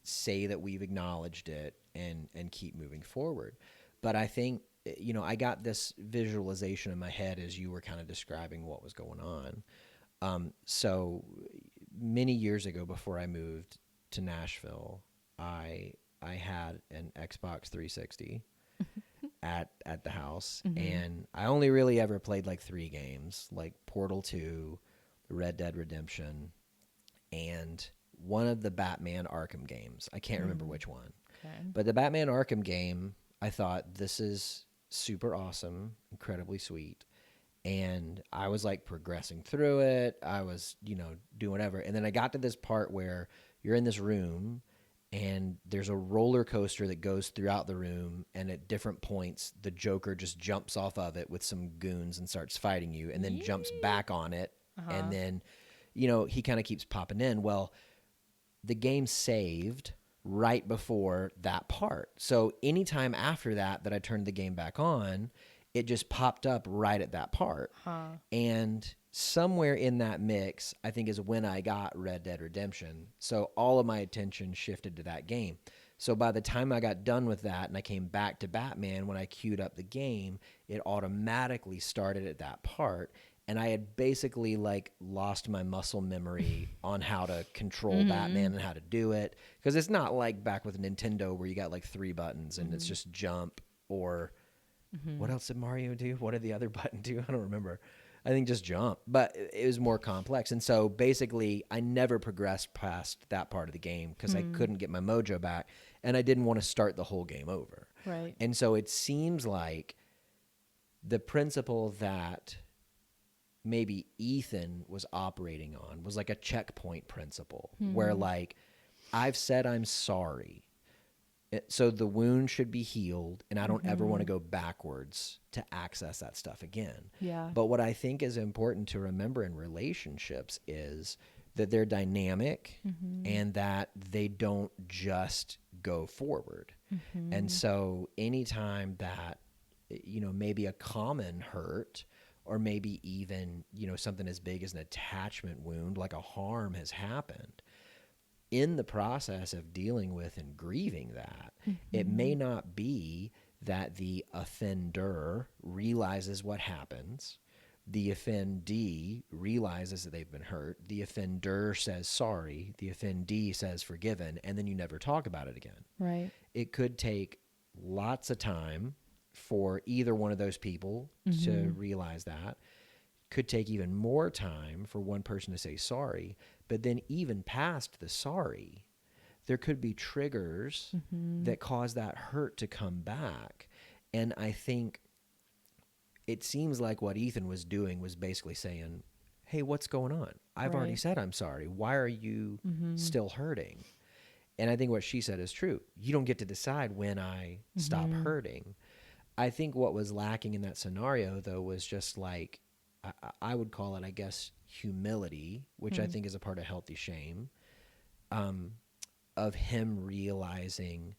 say that we've acknowledged it and keep moving forward? But I think, you know, I got this visualization in my head as you were kind of describing what was going on. So many years ago, before I moved to Nashville, I had an Xbox 360 at the house, and I only really ever played like 3 games, like Portal 2, Red Dead Redemption, and one of the Batman Arkham games. I can't remember which one. Okay. But the Batman Arkham game, I thought, this is super awesome, incredibly sweet. And I was like progressing through it. I was, you know, doing whatever. And then I got to this part where you're in this room and there's a roller coaster that goes throughout the room. And at different points, the Joker just jumps off of it with some goons and starts fighting you and then jumps back on it. And then, you know, he kind of keeps popping in. Well, the game saved right before that part. So anytime after that I turned the game back on, it just popped up right at that part. And somewhere in that mix, I think is when I got Red Dead Redemption. So all of my attention shifted to that game. So by the time I got done with that and I came back to Batman, when I queued up the game, it automatically started at that part. And I had basically like lost my muscle memory on how to control Batman and how to do it. Because it's not like back with Nintendo where you got like 3 buttons and it's just jump or what else did Mario do? What did the other button do? I don't remember. I think just jump. But it was more complex. And so basically I never progressed past that part of the game because I couldn't get my mojo back. And I didn't want to start the whole game over. Right. And so it seems like the principle that maybe Ethan was operating on was like a checkpoint principle where like, I've said I'm sorry. So the wound should be healed and I don't ever want to go backwards to access that stuff again. Yeah. But what I think is important to remember in relationships is that they're dynamic and that they don't just go forward. And so anytime that, you know, maybe a common hurt or maybe even, you know, something as big as an attachment wound, like a harm has happened, in the process of dealing with and grieving that, it may not be that the offender realizes what happens. The offendee realizes that they've been hurt. The offender says sorry. The offendee says forgiven. And then you never talk about it again. Right. It could take lots of time for either one of those people to realize that. Could take even more time for one person to say sorry. But then even past the sorry, there could be triggers that cause that hurt to come back. And I think it seems like what Ethan was doing was basically saying, hey, what's going on? I've already said I'm sorry. Why are you still hurting? And I think what she said is true. You don't get to decide when I stop hurting. I think what was lacking in that scenario, though, was just like, I would call it, I guess, humility, which I think is a part of healthy shame, of him realizing,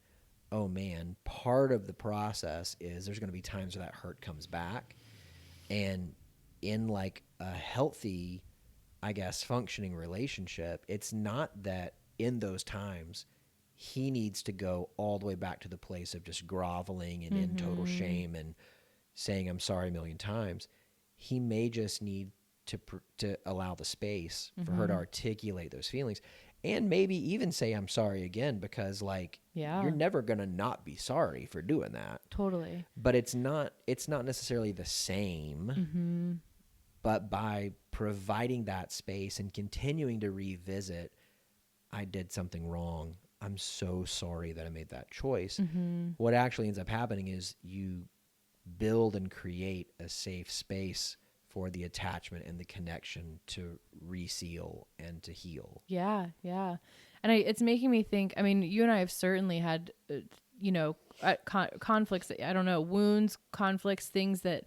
oh man, part of the process is there's going to be times where that hurt comes back. And in like a healthy, I guess, functioning relationship, it's not that in those times he needs to go all the way back to the place of just groveling and in total shame and saying, I'm sorry a million times. He may just need to allow the space for her to articulate those feelings and maybe even say, I'm sorry again, because like, you're never going to not be sorry for doing that. Totally. But it's not necessarily the same, but by providing that space and continuing to revisit, I did something wrong. I'm so sorry that I made that choice. What actually ends up happening is you build and create a safe space for the attachment and the connection to reseal and to heal. Yeah. Yeah. And it's making me think, I mean, you and I have certainly had, conflicts, I don't know, wounds, conflicts, things that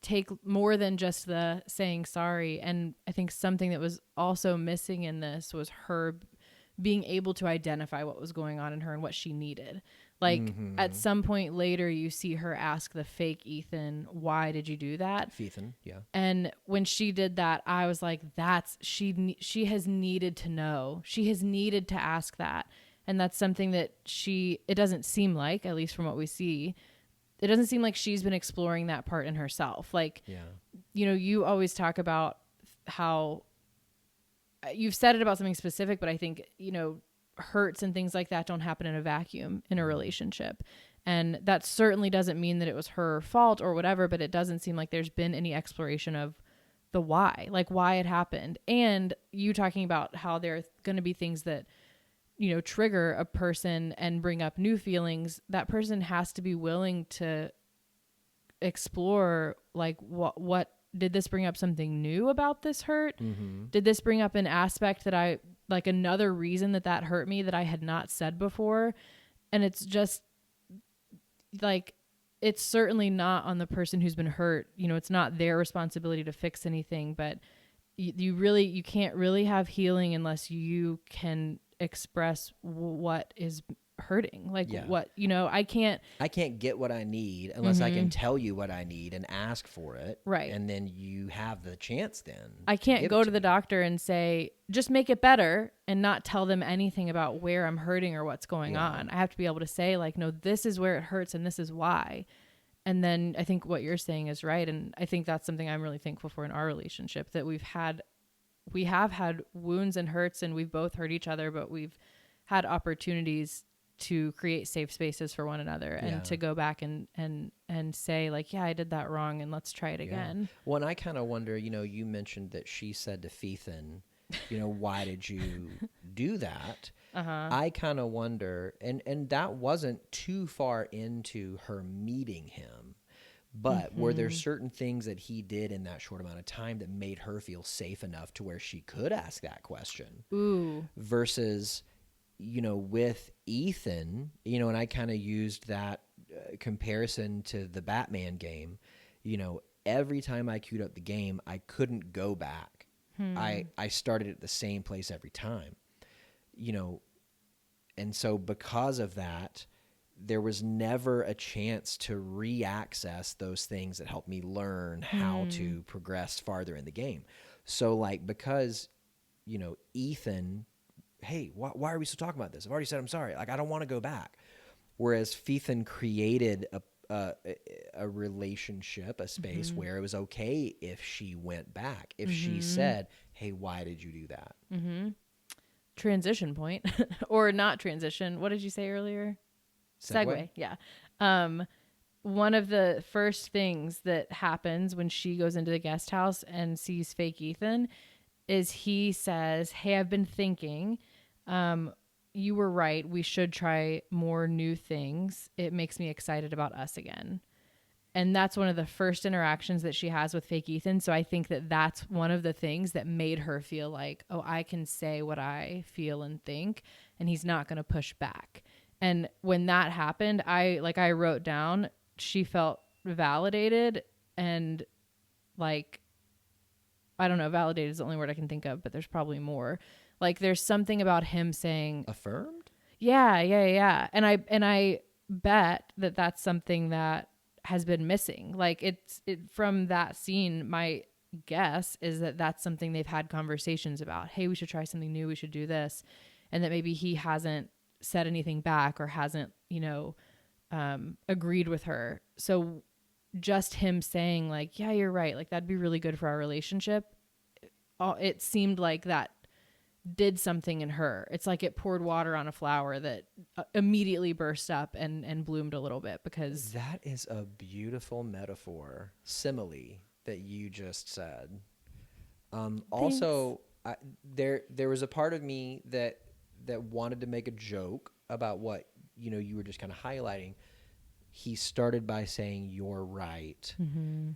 take more than just the saying sorry. And I think something that was also missing in this was her being able to identify what was going on in her and what she needed. Like at some point later, you see her ask the fake Ethan, why did you do that? Ethan, yeah. And when she did that, I was like, she has needed to know. She has needed to ask that. And that's something that it doesn't seem like, at least from what we see, it doesn't seem like she's been exploring that part in herself. Like, you always talk about how you've said it about something specific, but I think, hurts and things like that don't happen in a vacuum in a relationship. And that certainly doesn't mean that it was her fault or whatever, but it doesn't seem like there's been any exploration of the why, like why it happened. And you talking about how there are going to be things that, trigger a person and bring up new feelings. That person has to be willing to explore, like, what did this bring up something new about this hurt? Did this bring up an aspect that like another reason that hurt me that I had not said before? And it's just like, it's certainly not on the person who's been hurt. It's not their responsibility to fix anything, but you can't really have healing unless you can express what is hurting. Like what, I can't get what I need unless I can tell you what I need and ask for it. Right. And then you have the chance then. I can't go to the doctor and say, just make it better and not tell them anything about where I'm hurting or what's going on. I have to be able to say like, no, this is where it hurts and this is why. And then I think what you're saying is right. And I think that's something I'm really thankful for in our relationship, that we have had wounds and hurts and we've both hurt each other, but we've had opportunities to create safe spaces for one another and to go back and say like, I did that wrong and let's try it again. Well, and I kind of wonder, you mentioned that she said to Ethan, why did you do that? I kind of wonder, and that wasn't too far into her meeting him, but were there certain things that he did in that short amount of time that made her feel safe enough to where she could ask that question? Versus, with Ethan, and I kind of used that comparison to the Batman game. Every time I queued up the game, I couldn't go back. I started at the same place every time, and so because of that, there was never a chance to re-access those things that helped me learn how to progress farther in the game. So like, because, Ethan, hey, why are we still talking about this? I've already said I'm sorry. Like, I don't want to go back. Whereas Ethan created a relationship, a space where it was okay if she went back, if she said, hey, why did you do that? Transition point or not transition. What did you say earlier? Segue. Yeah. One of the first things that happens when she goes into the guest house and sees fake Ethan is he says, hey, I've been thinking, you were right. We should try more new things. It makes me excited about us again. And that's one of the first interactions that she has with fake Ethan. So I think that that's one of the things that made her feel like, oh, I can say what I feel and think, and he's not going to push back. And when that happened, I wrote down, she felt validated and like, I don't know, validated is the only word I can think of, but there's probably more. Like there's something about him saying Affirmed? yeah. And I bet that that's something that has been missing. Like from that scene, my guess is that that's something they've had conversations about. Hey, we should try something new. We should do this. And that maybe he hasn't said anything back or hasn't, agreed with her. So just him saying like, yeah, you're right. Like that'd be really good for our relationship. It seemed like that did something in her. It's like it poured water on a flower that immediately burst up and bloomed a little bit, because that is a beautiful metaphor, simile that you just said. Also, there was a part of me that wanted to make a joke about what, you were just kind of highlighting. He started by saying, "You're right." Mm-hmm.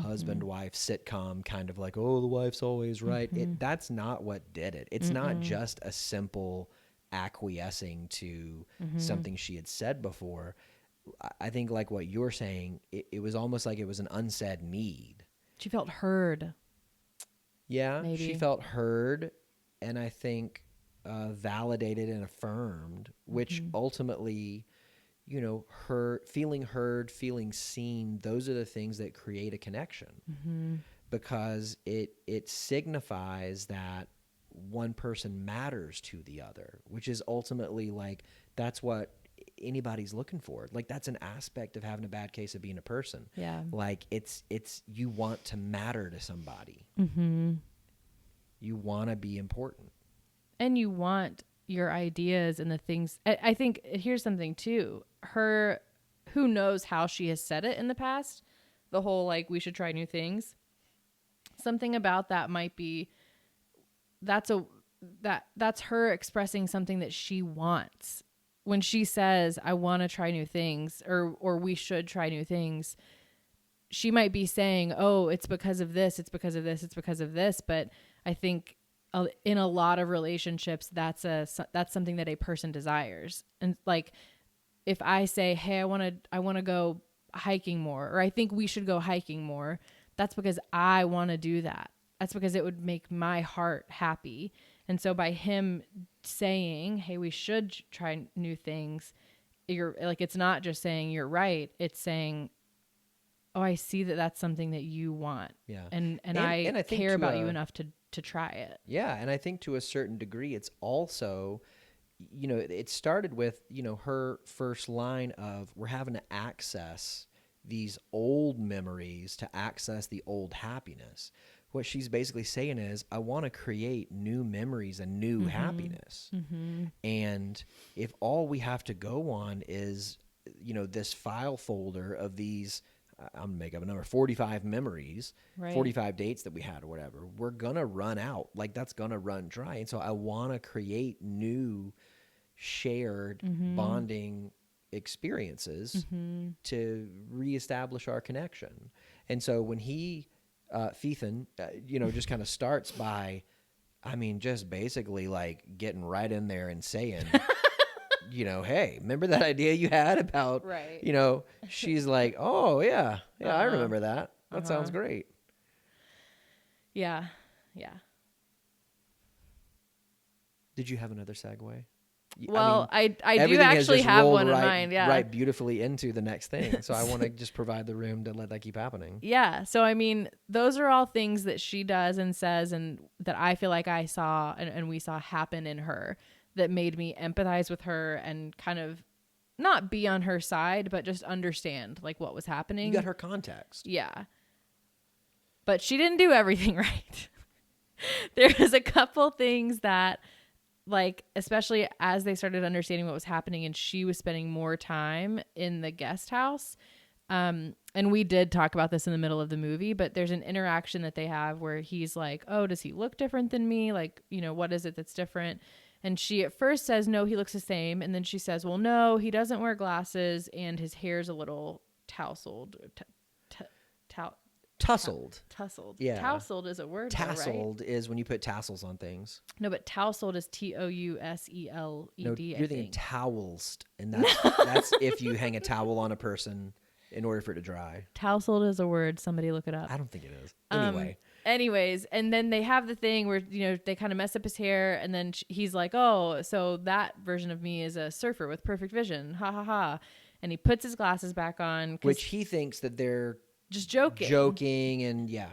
Husband, wife, sitcom, kind of like, oh, the wife's always right. Mm-hmm. That's not what did it. It's not just a simple acquiescing to something she had said before. I think like what you're saying, it was almost like it was an unsaid need. She felt heard. Yeah, maybe. She felt heard, and I think validated and affirmed, which ultimately, her feeling heard, feeling seen, those are the things that create a connection, because it signifies that one person matters to the other, which is ultimately like, that's what anybody's looking for. Like that's an aspect of having a bad case of being a person. Yeah. Like it's you want to matter to somebody. You want to be important. And you want your ideas and the things. I think here's something too. Who knows how she has said it in the past, the whole like we should try new things. Something about that might be that's her expressing something that she wants. When she says I want to try new things, or we should try new things, she might be saying, oh, it's because of this, it's because of this, it's because of this. But I think in a lot of relationships, that's something that a person desires. And like, if I say, hey, I want to go hiking more, or I think we should go hiking more, that's because I want to do that. That's because it would make my heart happy. And so by him saying, hey, we should try new things, you're like, it's not just saying you're right. It's saying, oh, I see that that's something that you want. Yeah. And I care about you enough to try it. Yeah. And I think to a certain degree, it's also, it started with, her first line of, we're having to access these old memories to access the old happiness. What she's basically saying is, I want to create new memories and new happiness. And if all we have to go on is, this file folder of these, I'm going to make up a number, 45 memories, right, 45 dates that we had or whatever, we're going to run out. Like that's going to run dry. And so I want to create new shared bonding experiences to reestablish our connection. And so when Feethan, just kind of starts by, just basically like getting right in there and saying, hey, remember that idea you had about, right, she's like, oh yeah, I remember that. That sounds great. Yeah. Did you have another segue? Well, I do actually have one in mind. Yeah. Right beautifully into the next thing. So I want to just provide the room to let that keep happening. Yeah. So, those are all things that she does and says, and that I feel like I saw and we saw happen in her, that made me empathize with her and kind of not be on her side, but just understand like what was happening. You got her context. Yeah. But she didn't do everything right. There was a couple things that, like, especially as they started understanding what was happening and she was spending more time in the guest house. And we did talk about this in the middle of the movie, but there's an interaction that they have where he's like, oh, does he look different than me? Like, what is it that's different? And she at first says, no, he looks the same. And then she says, well, no, he doesn't wear glasses and his hair's a little tousled. Tousled. Tousled. Yeah. Tousled is a word. Tasseled, right? is when you put tassels on things. No, but tousled is Touseled. No, you're thinking towels, and that's if you hang a towel on a person in order for it to dry. Tousled is a word. Somebody look it up. I don't think it is. Um, anyways, and then they have the thing where, they kind of mess up his hair, and then he's like, oh, so that version of me is a surfer with perfect vision. Ha ha ha. And he puts his glasses back on. Which he thinks that they're just joking. Joking, and yeah.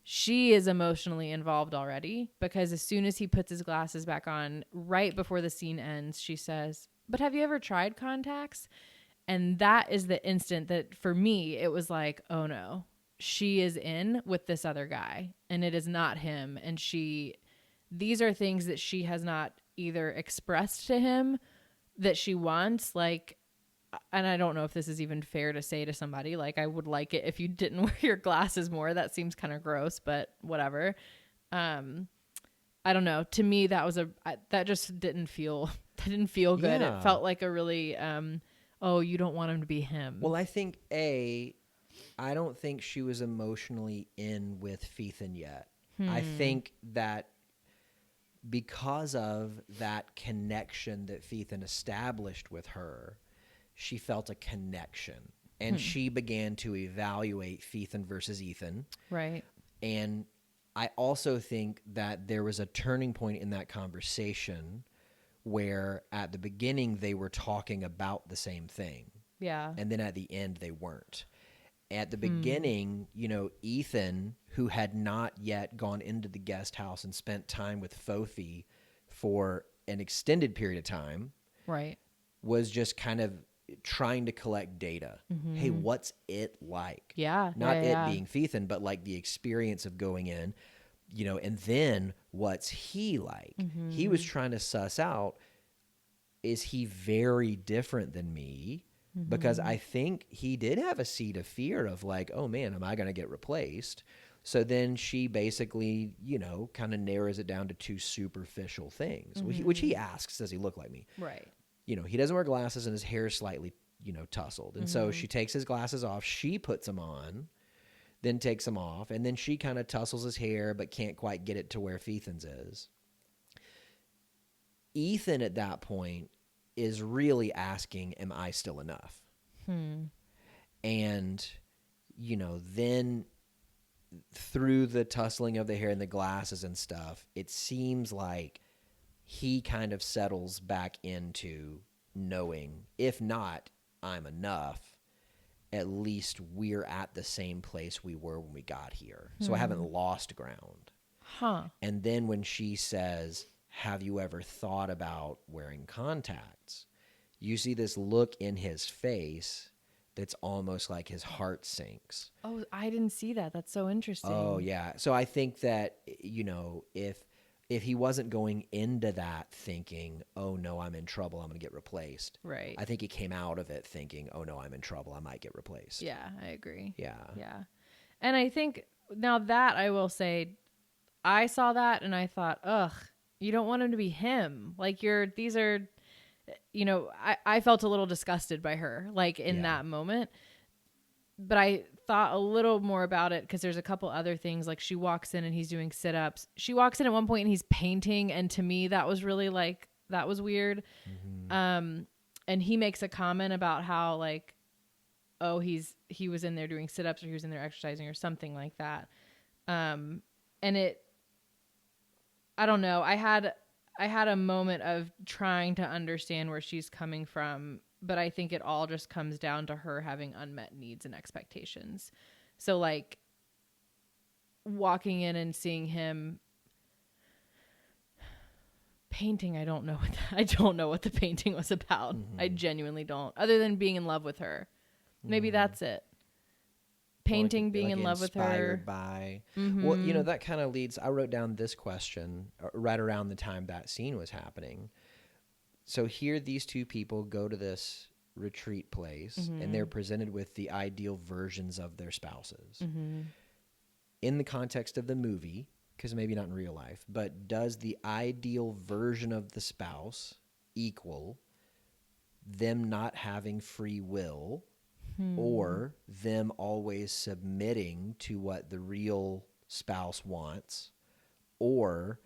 She is emotionally involved already, because as soon as he puts his glasses back on, right before the scene ends, she says, but have you ever tried contacts? And that is the instant that for me, it was like, oh no, she is in with this other guy and it is not him. And these are things that she has not either expressed to him that she wants, like, and I don't know if this is even fair to say to somebody, like, I would like it if you didn't wear your glasses more. That seems kind of gross, but whatever. I don't know. To me, that just didn't feel good. Yeah. It felt like a really, oh, you don't want him to be him. Well, I think I don't think she was emotionally in with Feethan yet. I think that because of that connection that Feethan established with her, she felt a connection, and she began to evaluate Feethan versus Ethan. Right. And I also think that there was a turning point in that conversation where at the beginning they were talking about the same thing. Yeah. And then at the end they weren't. At the beginning, Ethan, who had not yet gone into the guest house and spent time with Fofi for an extended period of time, right, was just kind of trying to collect data. Hey, what's it like? Yeah. Not yeah. being Feethan, but like the experience of going in, and then what's he like? He was trying to suss out, is he very different than me? Because I think he did have a seed of fear of like, oh man, am I going to get replaced? So then she basically, kind of narrows it down to two superficial things, which he asks, does he look like me? Right. He doesn't wear glasses and his hair is slightly, tousled. And so she takes his glasses off, she puts them on, then takes them off, and then she kind of tussles his hair but can't quite get it to where Feethan's is. Ethan at that point is really asking, am I still enough? And, then through the tussling of the hair and the glasses and stuff, it seems like he kind of settles back into knowing, if not, I'm enough, at least we're at the same place we were when we got here. So I haven't lost ground. And then when she says, have you ever thought about wearing contacts? You see this look in his face that's almost like his heart sinks. Oh, I didn't see that. That's so interesting. Oh, yeah. So I think that, if he wasn't going into that thinking, oh, no, I'm in trouble, I'm going to get replaced. Right. I think he came out of it thinking, oh, no, I'm in trouble, I might get replaced. Yeah, I agree. Yeah. Yeah. And I think now that I will say, I saw that and I thought, ugh, you don't want him to be him. Like I felt a little disgusted by her, like in that moment. But I thought a little more about it because there's a couple other things. Like she walks in and he's doing sit-ups. She walks in at one point and he's painting. And to me, that was really that was weird. And he makes a comment about how he was in there doing sit-ups or he was in there exercising or something like that. And I don't know. I had a moment of trying to understand where she's coming from, but I think it all just comes down to her having unmet needs and expectations. So walking in and seeing him painting, I don't know what the painting was about. I genuinely don't, other than being in love with her. Maybe that's it. Painting, being in love with her. Inspired by. Well, that kind of leads, I wrote down this question right around the time that scene was happening. So here these two people go to this retreat place and they're presented with the ideal versions of their spouses. In the context of the movie, because maybe not in real life, but does the ideal version of the spouse equal them not having free will or them always submitting to what the real spouse wants? Or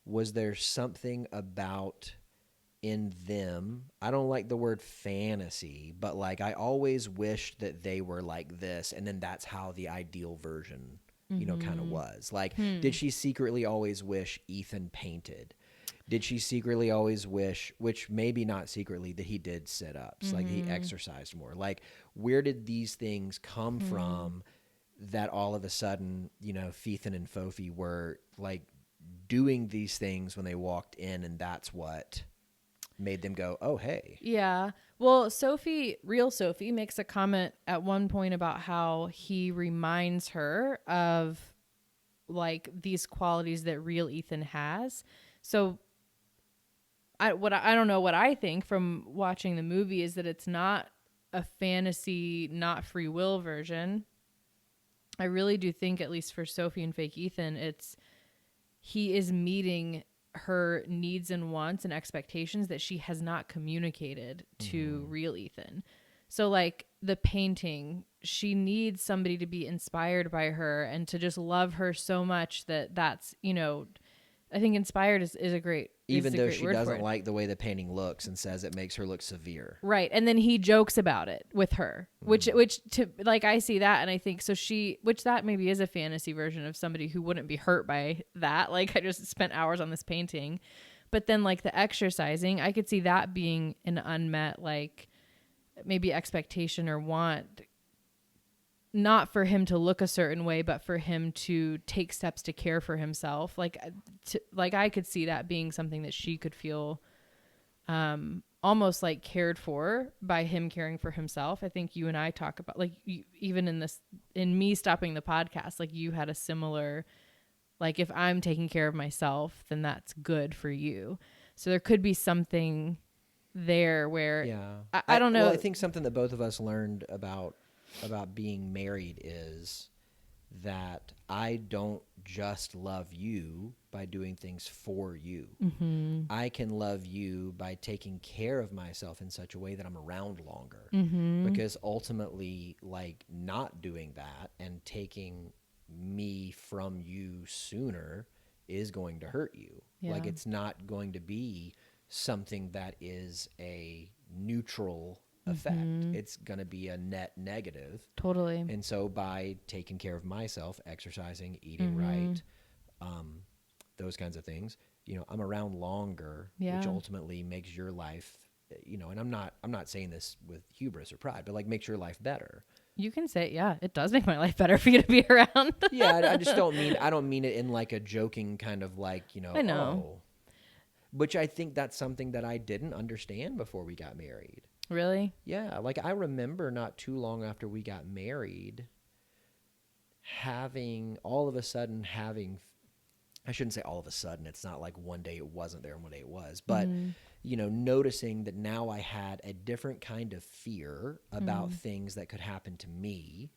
was there something about in them. I don't like the word fantasy, but like I always wished that they were like this, and then that's how the ideal version, kind of was. Like, did she secretly always wish Ethan painted? Did she secretly always wish, which maybe not secretly, that he did sit-ups, like he exercised more? Like, where did these things come from that all of a sudden, Feethan and Fofi were like doing these things when they walked in, and that's what made them go, oh, hey. Yeah. Well, real Sophie makes a comment at one point about how he reminds her of like these qualities that real Ethan has. So I don't know what I think from watching the movie is that it's not a fantasy, not free will version. I really do think, at least for Sophie and fake Ethan, he is meeting her needs and wants and expectations that she has not communicated to real Ethan. So like the painting, she needs somebody to be inspired by her and to just love her so much that's, I think inspired is a great, even though she doesn't like the way the painting looks and says it makes her look severe. Right. And then he jokes about it with her, which to like, I see that. And I think so which that maybe is a fantasy version of somebody who wouldn't be hurt by that. Like I just spent hours on this painting, but then like the exercising, I could see that being an unmet, like maybe expectation or want, not for him to look a certain way, but for him to take steps to care for himself. Like I could see that being something that she could feel almost like cared for by him caring for himself. I think you and I talk about like even in me stopping the podcast, like you had a similar, like if I'm taking care of myself, then that's good for you. So there could be something there where I don't know. Well, I think something that both of us learned about being married is that I don't just love you by doing things for you. I can love you by taking care of myself in such a way that I'm around longer. Because ultimately, like not doing that and taking me from you sooner is going to hurt you. Yeah. Like it's not going to be something that is a neutral effect. It's going to be a net negative. Totally. And so by taking care of myself, exercising, eating right, those kinds of things, I'm around longer, which ultimately makes your life, and I'm not saying this with hubris or pride, but like makes your life better. You can say, yeah, it does make my life better for you to be around. Yeah. I just I don't mean it in like a joking kind of like, I know. Oh. Which I think that's something that I didn't understand before we got married. Really? Yeah. Like I remember not too long after we got married, all of a sudden I shouldn't say all of a sudden, it's not like one day it wasn't there and one day it was, but noticing that now I had a different kind of fear about things that could happen to me,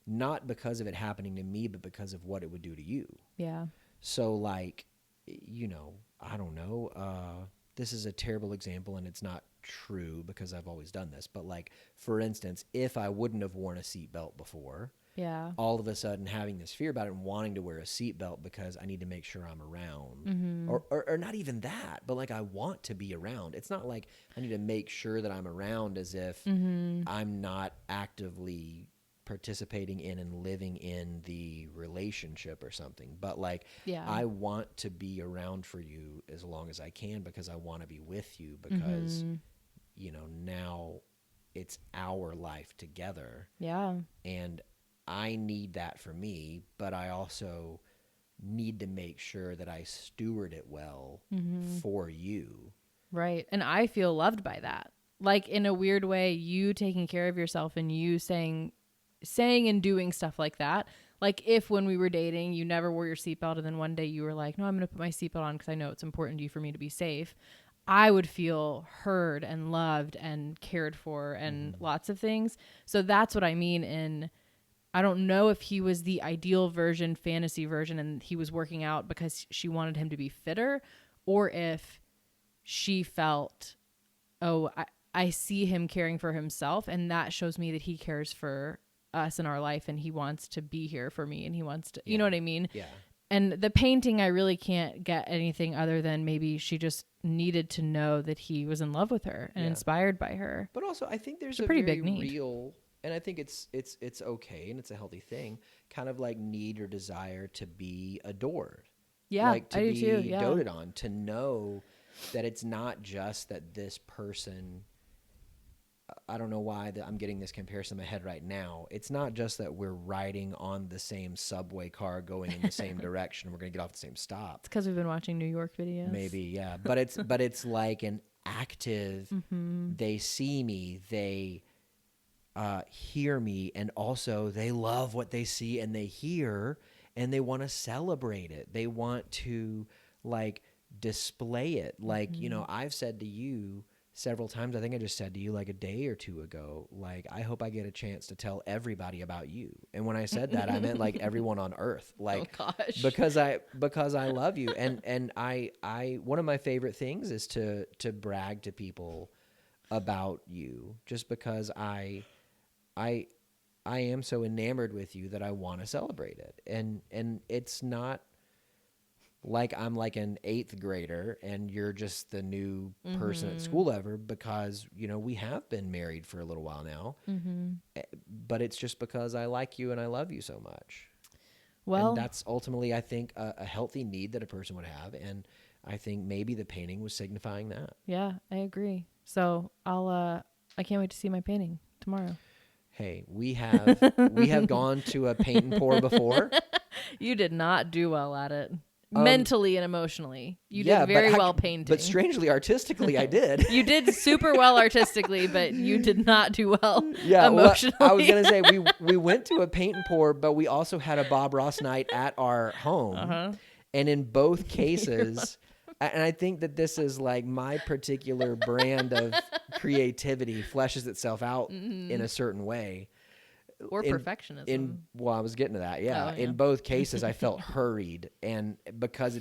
not because of it happening to me, but because of what it would do to you. Yeah. So like, I don't know, this is a terrible example and it's not true because I've always done this, but like, for instance, if I wouldn't have worn a seatbelt before, all of a sudden having this fear about it and wanting to wear a seatbelt because I need to make sure I'm around, or not even that, but like I want to be around. It's not like I need to make sure that I'm around as if I'm not actively participating in and living in the relationship or something, but like I want to be around for you as long as I can because I want to be with you because now it's our life together. Yeah. And I need that for me, but I also need to make sure that I steward it well for you. Right. And I feel loved by that. Like in a weird way, you taking care of yourself and you saying and doing stuff like that. Like if when we were dating, you never wore your seatbelt and then one day you were like, no, I'm going to put my seatbelt on because I know it's important to you for me to be safe. I would feel heard and loved and cared for and lots of things. So that's what I mean I don't know if he was the ideal version, fantasy version, and he was working out because she wanted him to be fitter, or if she felt, I see him caring for himself, and that shows me that he cares for us in our life, and he wants to be here for me, and he wants to, you know what I mean? Yeah. And the painting, I really can't get anything other than maybe she just needed to know that he was in love with her and inspired by her. But also, I think there's It's a a pretty very big need. real, and I think it's okay and it's a healthy thing, kind of like need or desire to be adored. Yeah, Like to I do be too. Yeah. doted on, to know that it's not just that this person, I don't know why that I'm getting this comparison in my head right now. It's not just that we're riding on the same subway car going in the same direction. We're going to get off the same stop. It's because we've been watching New York videos. Maybe, yeah. But it's like an active, they see me, they hear me, and also they love what they see and they hear, and they want to celebrate it. They want to like display it. Like, I've said to you several times, I think I just said to you like a day or two ago, like, I hope I get a chance to tell everybody about you. And when I said that, I meant like everyone on earth, like, oh gosh. because I love you. And I one of my favorite things is to brag to people about you, just because I am so enamored with you that I want to celebrate it. And it's not like I'm like an 8th grader and you're just the new person at school ever, because, we have been married for a little while now, but it's just because I like you and I love you so much. Well, and that's ultimately, I think, a healthy need that a person would have. And I think maybe the painting was signifying that. yeah, I agree. So I can't wait to see my painting tomorrow. Hey, we have gone to a paint and pour before. You did not do well at it. Mentally and emotionally. You yeah, did very well painting. But strangely, artistically, I did. You did super well artistically, but you did not do well Yeah, emotionally. Well, I was going to say, we went to a paint and pour, but we also had a Bob Ross night at our home. And in both cases, and I think that this is like my particular brand of creativity fleshes itself out in a certain way. Or perfectionism. Well, I was getting to that. Yeah. Oh, yeah. In both cases, I felt hurried. And because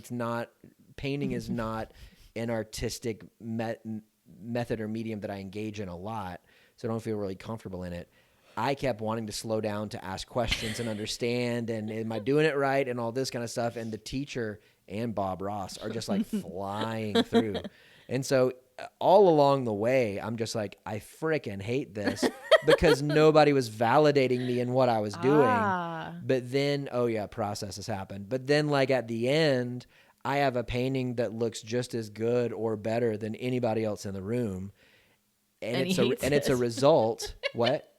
painting is not an artistic method or medium that I engage in a lot, so I don't feel really comfortable in it. I kept wanting to slow down to ask questions and understand, and am I doing it right, and all this kind of stuff. And the teacher and Bob Ross are just like flying through. And so all along the way, I'm just like, I frickin' hate this, because nobody was validating me in what I was doing. But then, processes happen. But then, like, at the end, I have a painting that looks just as good or better than anybody else in the room. And it's a result. What?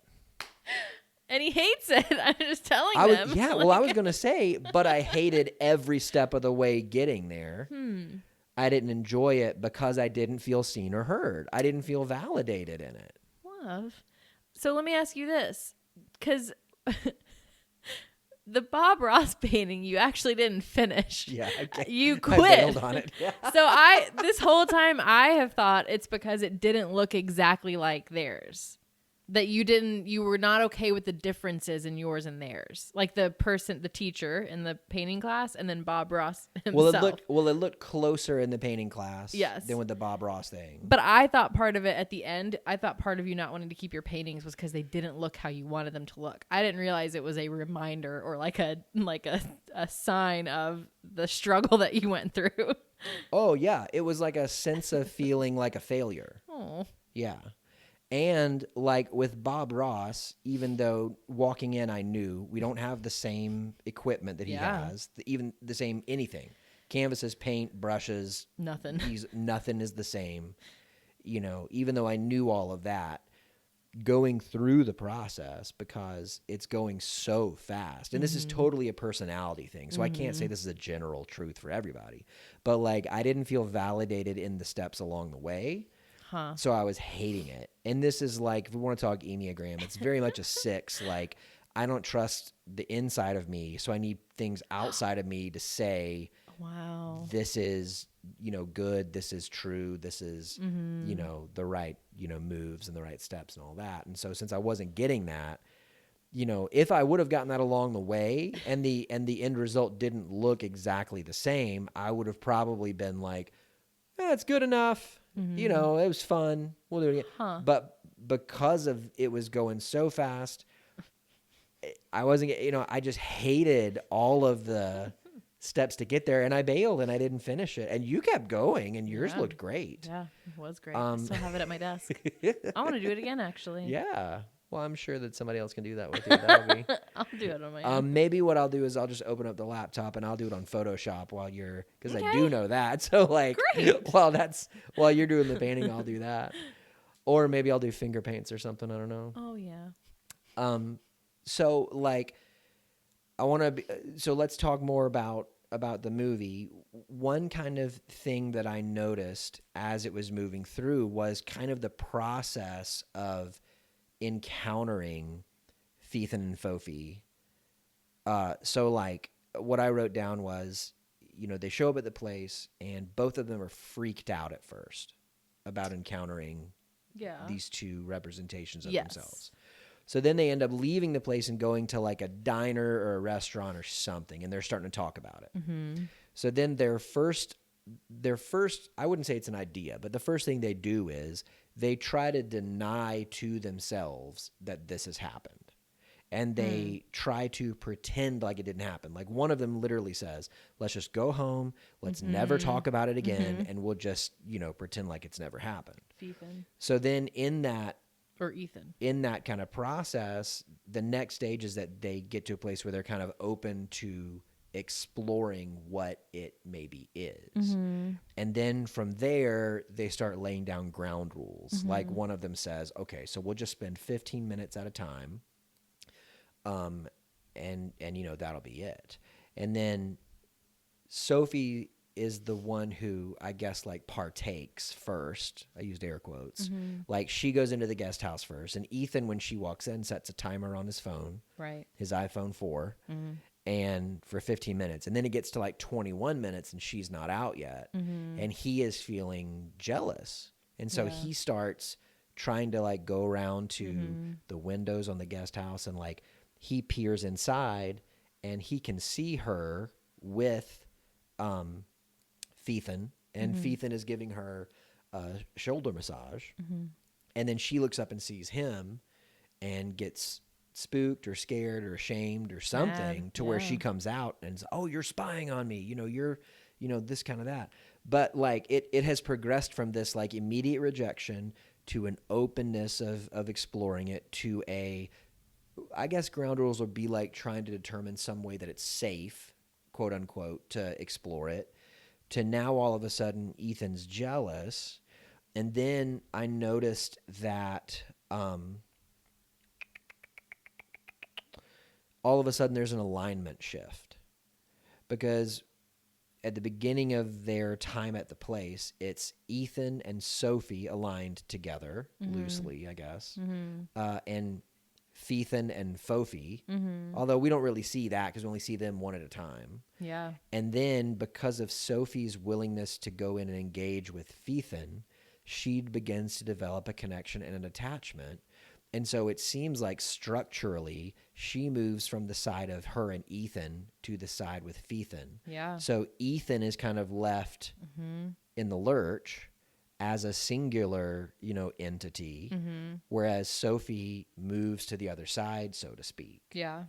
And he hates it. I'm just telling them. Yeah, well, I was going to say, but I hated every step of the way getting there. I didn't enjoy it because I didn't feel seen or heard. I didn't feel validated in it. Love. So let me ask you this, because the Bob Ross painting you actually didn't finich. Yeah, you quit. I bailed on it. Yeah. So this whole time I have thought it's because it didn't look exactly like theirs. That you were not okay with the differences in yours and theirs. Like the teacher in the painting class, and then Bob Ross himself. Well, it looked closer in the painting class yes. than with the Bob Ross thing. But I thought part of it at the end, part of you not wanting to keep your paintings was because they didn't look how you wanted them to look. I didn't realize it was a reminder or like a sign of the struggle that you went through. Oh, yeah. It was like a sense of feeling like a failure. Oh. Yeah. And like with Bob Ross, even though walking in, I knew we don't have the same equipment that he has, even the same anything, canvases, paint, brushes, nothing. Nothing is the same. Even though I knew all of that, going through the process, because it's going so fast, and this is totally a personality thing. So I can't say this is a general truth for everybody, but like I didn't feel validated in the steps along the way. So I was hating it. And this is like, if we want to talk Enneagram, it's very much a 6. Like, I don't trust the inside of me, so I need things outside of me to say, wow, this is, good, this is true, this is, the right, moves and the right steps and all that. And so since I wasn't getting that, if I would have gotten that along the way and the end result didn't look exactly the same, I would have probably been like, it's good enough. It was fun. We'll do it again. But because of it was going so fast, I wasn't, I just hated all of the steps to get there, and I bailed and I didn't finish it. And you kept going, and yours looked great. Yeah, it was great. I still have it at my desk. I want to do it again, actually. Yeah. Well, I'm sure that somebody else can do that with you. That'll be. I'll do it on my own. Maybe what I'll do is I'll just open up the laptop and I'll do it on Photoshop because I do Okay. know that. So like, Great. while you're doing the painting, I'll do that. Or maybe I'll do finger paints or something. I don't know. Oh, yeah. So like, so let's talk more about the movie. One kind of thing that I noticed as it was moving through was kind of the process of encountering Feethan and Fofi. So like what I wrote down was, they show up at the place and both of them are freaked out at first about encountering these two representations of themselves. So then they end up leaving the place and going to like a diner or a restaurant or something, and they're starting to talk about it. Mm-hmm. So then their first, I wouldn't say it's an idea, but the first thing they do is they try to deny to themselves that this has happened. And they try to pretend like it didn't happen. Like one of them literally says, let's just go home. Let's never talk about it again. And we'll just, pretend like it's never happened. Ethan. So then in that kind of process, the next stage is that they get to a place where they're kind of open to exploring what it maybe is. Mm-hmm. And then from there, they start laying down ground rules. Mm-hmm. Like one of them says, okay, so we'll just spend 15 minutes at a time. And that'll be it. And then Sophie is the one who I guess like partakes first. I used air quotes. Mm-hmm. Like she goes into the guest house first, and Ethan, when she walks in, sets a timer on his phone, right? His iPhone 4, and for 15 minutes, and then it gets to like 21 minutes, and she's not out yet, and he is feeling jealous, and so he starts trying to like go around to the windows on the guest house, and like he peers inside, and he can see her with Feethan, and Feethan is giving her a shoulder massage, and then she looks up and sees him and gets spooked or scared or ashamed or something to where she comes out and says, oh, you're spying on me, you're this kind of that. But like it has progressed from this like immediate rejection to an openness of exploring it, to I guess ground rules would be like trying to determine some way that it's safe, quote unquote, to explore it, to now all of a sudden Ethan's jealous. And then I noticed that all of a sudden there's an alignment shift, because at the beginning of their time at the place, it's Ethan and Sophie aligned together, loosely, I guess, and Feethan and Fofi, although we don't really see that because we only see them one at a time. Yeah. And then because of Sophie's willingness to go in and engage with Feethan, she begins to develop a connection and an attachment. And so it seems like structurally she moves from the side of her and Ethan to the side with Feethan. Yeah. So Ethan is kind of left in the lurch as a singular, entity, whereas Sophie moves to the other side, so to speak. Yeah.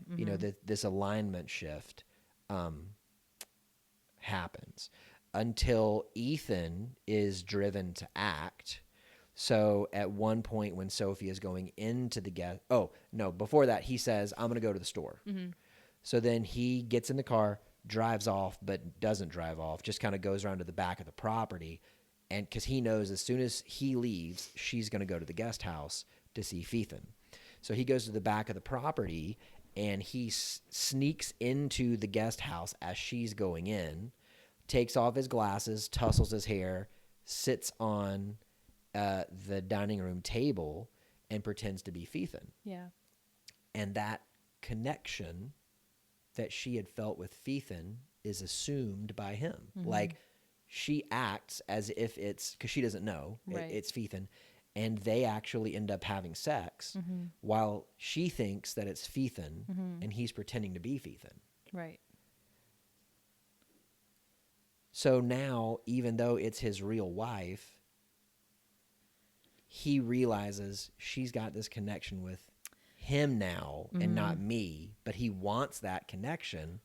This alignment shift happens until Ethan is driven to act. So at one point when Sophie is going into before that, he says, I'm going to go to the store. So then he gets in the car, drives off, but doesn't drive off, just kind of goes around to the back of the property. And because he knows as soon as he leaves, she's going to go to the guest house to see Feethan. So he goes to the back of the property, and he sneaks into the guest house as she's going in, takes off his glasses, tussles his hair, sits on the dining room table, and pretends to be Feethan. Yeah. And that connection that she had felt with Feethan is assumed by him. Like, she acts as if it's, because she doesn't know, it's Feethan, and they actually end up having sex while she thinks that it's Feethan, and he's pretending to be Feethan. Right. So now, even though it's his real wife, he realizes she's got this connection with him now and not me, but he wants that connection.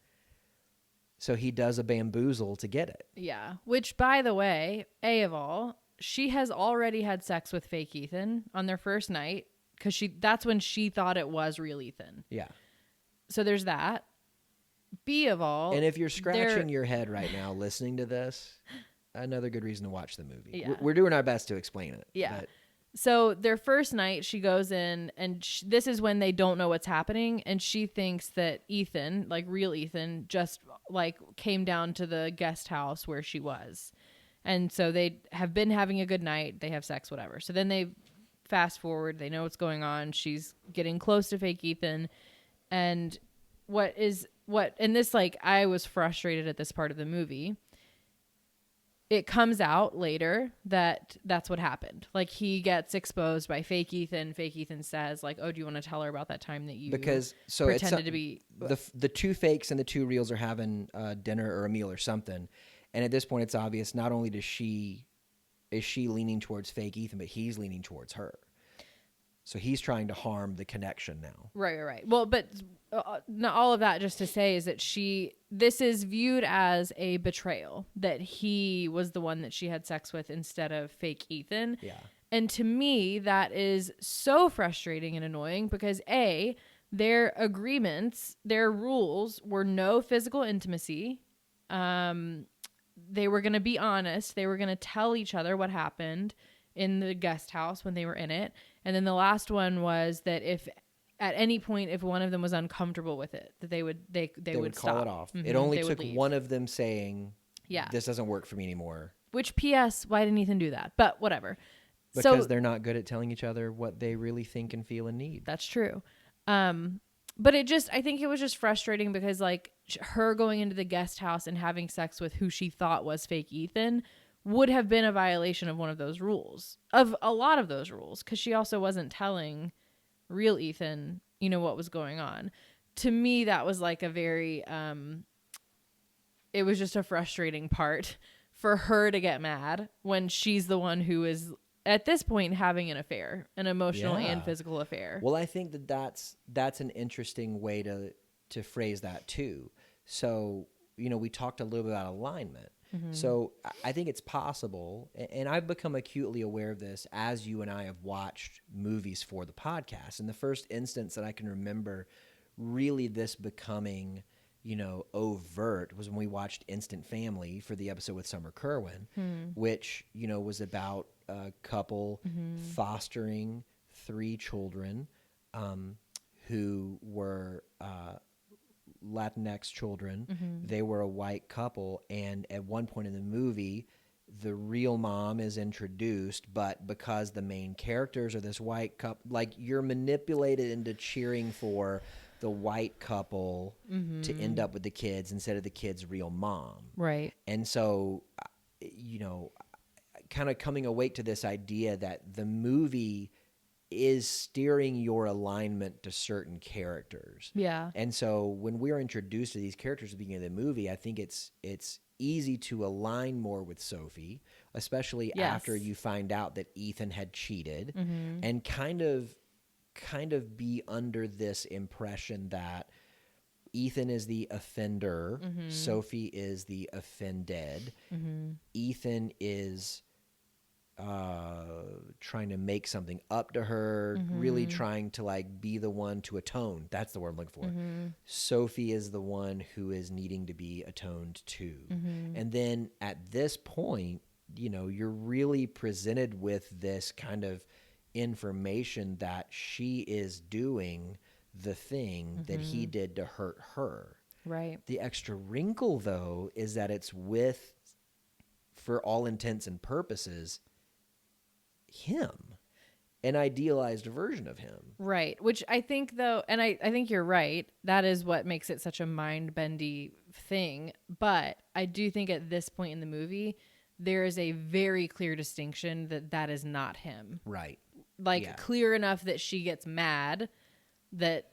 So he does a bamboozle to get it. Yeah. Which, by the way, A of all, she has already had sex with fake Ethan on their first night because that's when she thought it was real Ethan. Yeah. So there's that. B of all. And if you're scratching your head right now listening to this, another good reason to watch the movie. Yeah. We're doing our best to explain it. Yeah. But so their first night, she goes in, and this is when they don't know what's happening, and she thinks that Ethan, like real Ethan, just like came down to the guest house where she was. And so they have been having a good night. They have sex, whatever. So then they fast forward. They know what's going on. She's getting close to fake Ethan. And and this, like, I was frustrated at this part of the movie. It comes out later that that's what happened. Like, he gets exposed by fake Ethan. Fake Ethan says, like, oh, do you want to tell her about that time that you pretended to be... The two fakes and the two reals are having dinner or a meal or something. And at this point, it's obvious not only is she leaning towards fake Ethan, but he's leaning towards her. So he's trying to harm the connection now. Right. Well, but not all of that, just to say, is that this is viewed as a betrayal, that he was the one that she had sex with instead of fake Ethan. Yeah. And to me, that is so frustrating and annoying because A, their agreements, their rules were no physical intimacy. They were going to be honest. They were going to tell each other what happened in the guest house when they were in it. And then the last one was that if at any point, if one of them was uncomfortable with it, that they would call stop. it off. Mm-hmm. It only took one of them saying, yeah, this doesn't work for me anymore. Which, P.S., why didn't Ethan do that? But whatever. Because they're not good at telling each other what they really think and feel and need. That's true. But I think it was just frustrating because, like, her going into the guest house and having sex with who she thought was fake Ethan would have been a violation of one of those rules, of a lot of those rules, because she also wasn't telling real Ethan, what was going on. To me, that was like a very, it was just a frustrating part for her to get mad when she's the one who is at this point having an affair, an emotional and physical affair. Well, I think that's an interesting way to phrase that too. So, we talked a little bit about alignment. Mm-hmm. So I think it's possible, and I've become acutely aware of this as you and I have watched movies for the podcast. And the first instance that I can remember really this becoming, overt was when we watched Instant Family for the episode with Summer Kerwin, which, was about a couple fostering 3 children who were Latinx children. Mm-hmm. They were a white couple, and at one point in the movie, the real mom is introduced, but because the main characters are this white couple, like, you're manipulated into cheering for the white couple to end up with the kids instead of the kid's real mom. Right. And so, kind of coming awake to this idea that the movie is steering your alignment to certain characters. Yeah. And so when we're introduced to these characters at the beginning of the movie, I think it's easy to align more with Sophie, especially after you find out that Ethan had cheated, and kind of be under this impression that Ethan is the offender, Sophie is the offended. Ethan is trying to make something up to her, really trying to, like, be the one to atone. That's the word I'm looking for. Sophie is the one who is needing to be atoned to. And then at this point, you're really presented with this kind of information that she is doing the thing that he did to hurt her. Right. The extra wrinkle, though, is that it's with, for all intents and purposes, him, an idealized version of him. Right. Which I think, though, and I think you're right, that is what makes it such a mind-bendy thing. But I do think at this point in the movie, there is a very clear distinction that is not him. Right. Like, clear enough that she gets mad that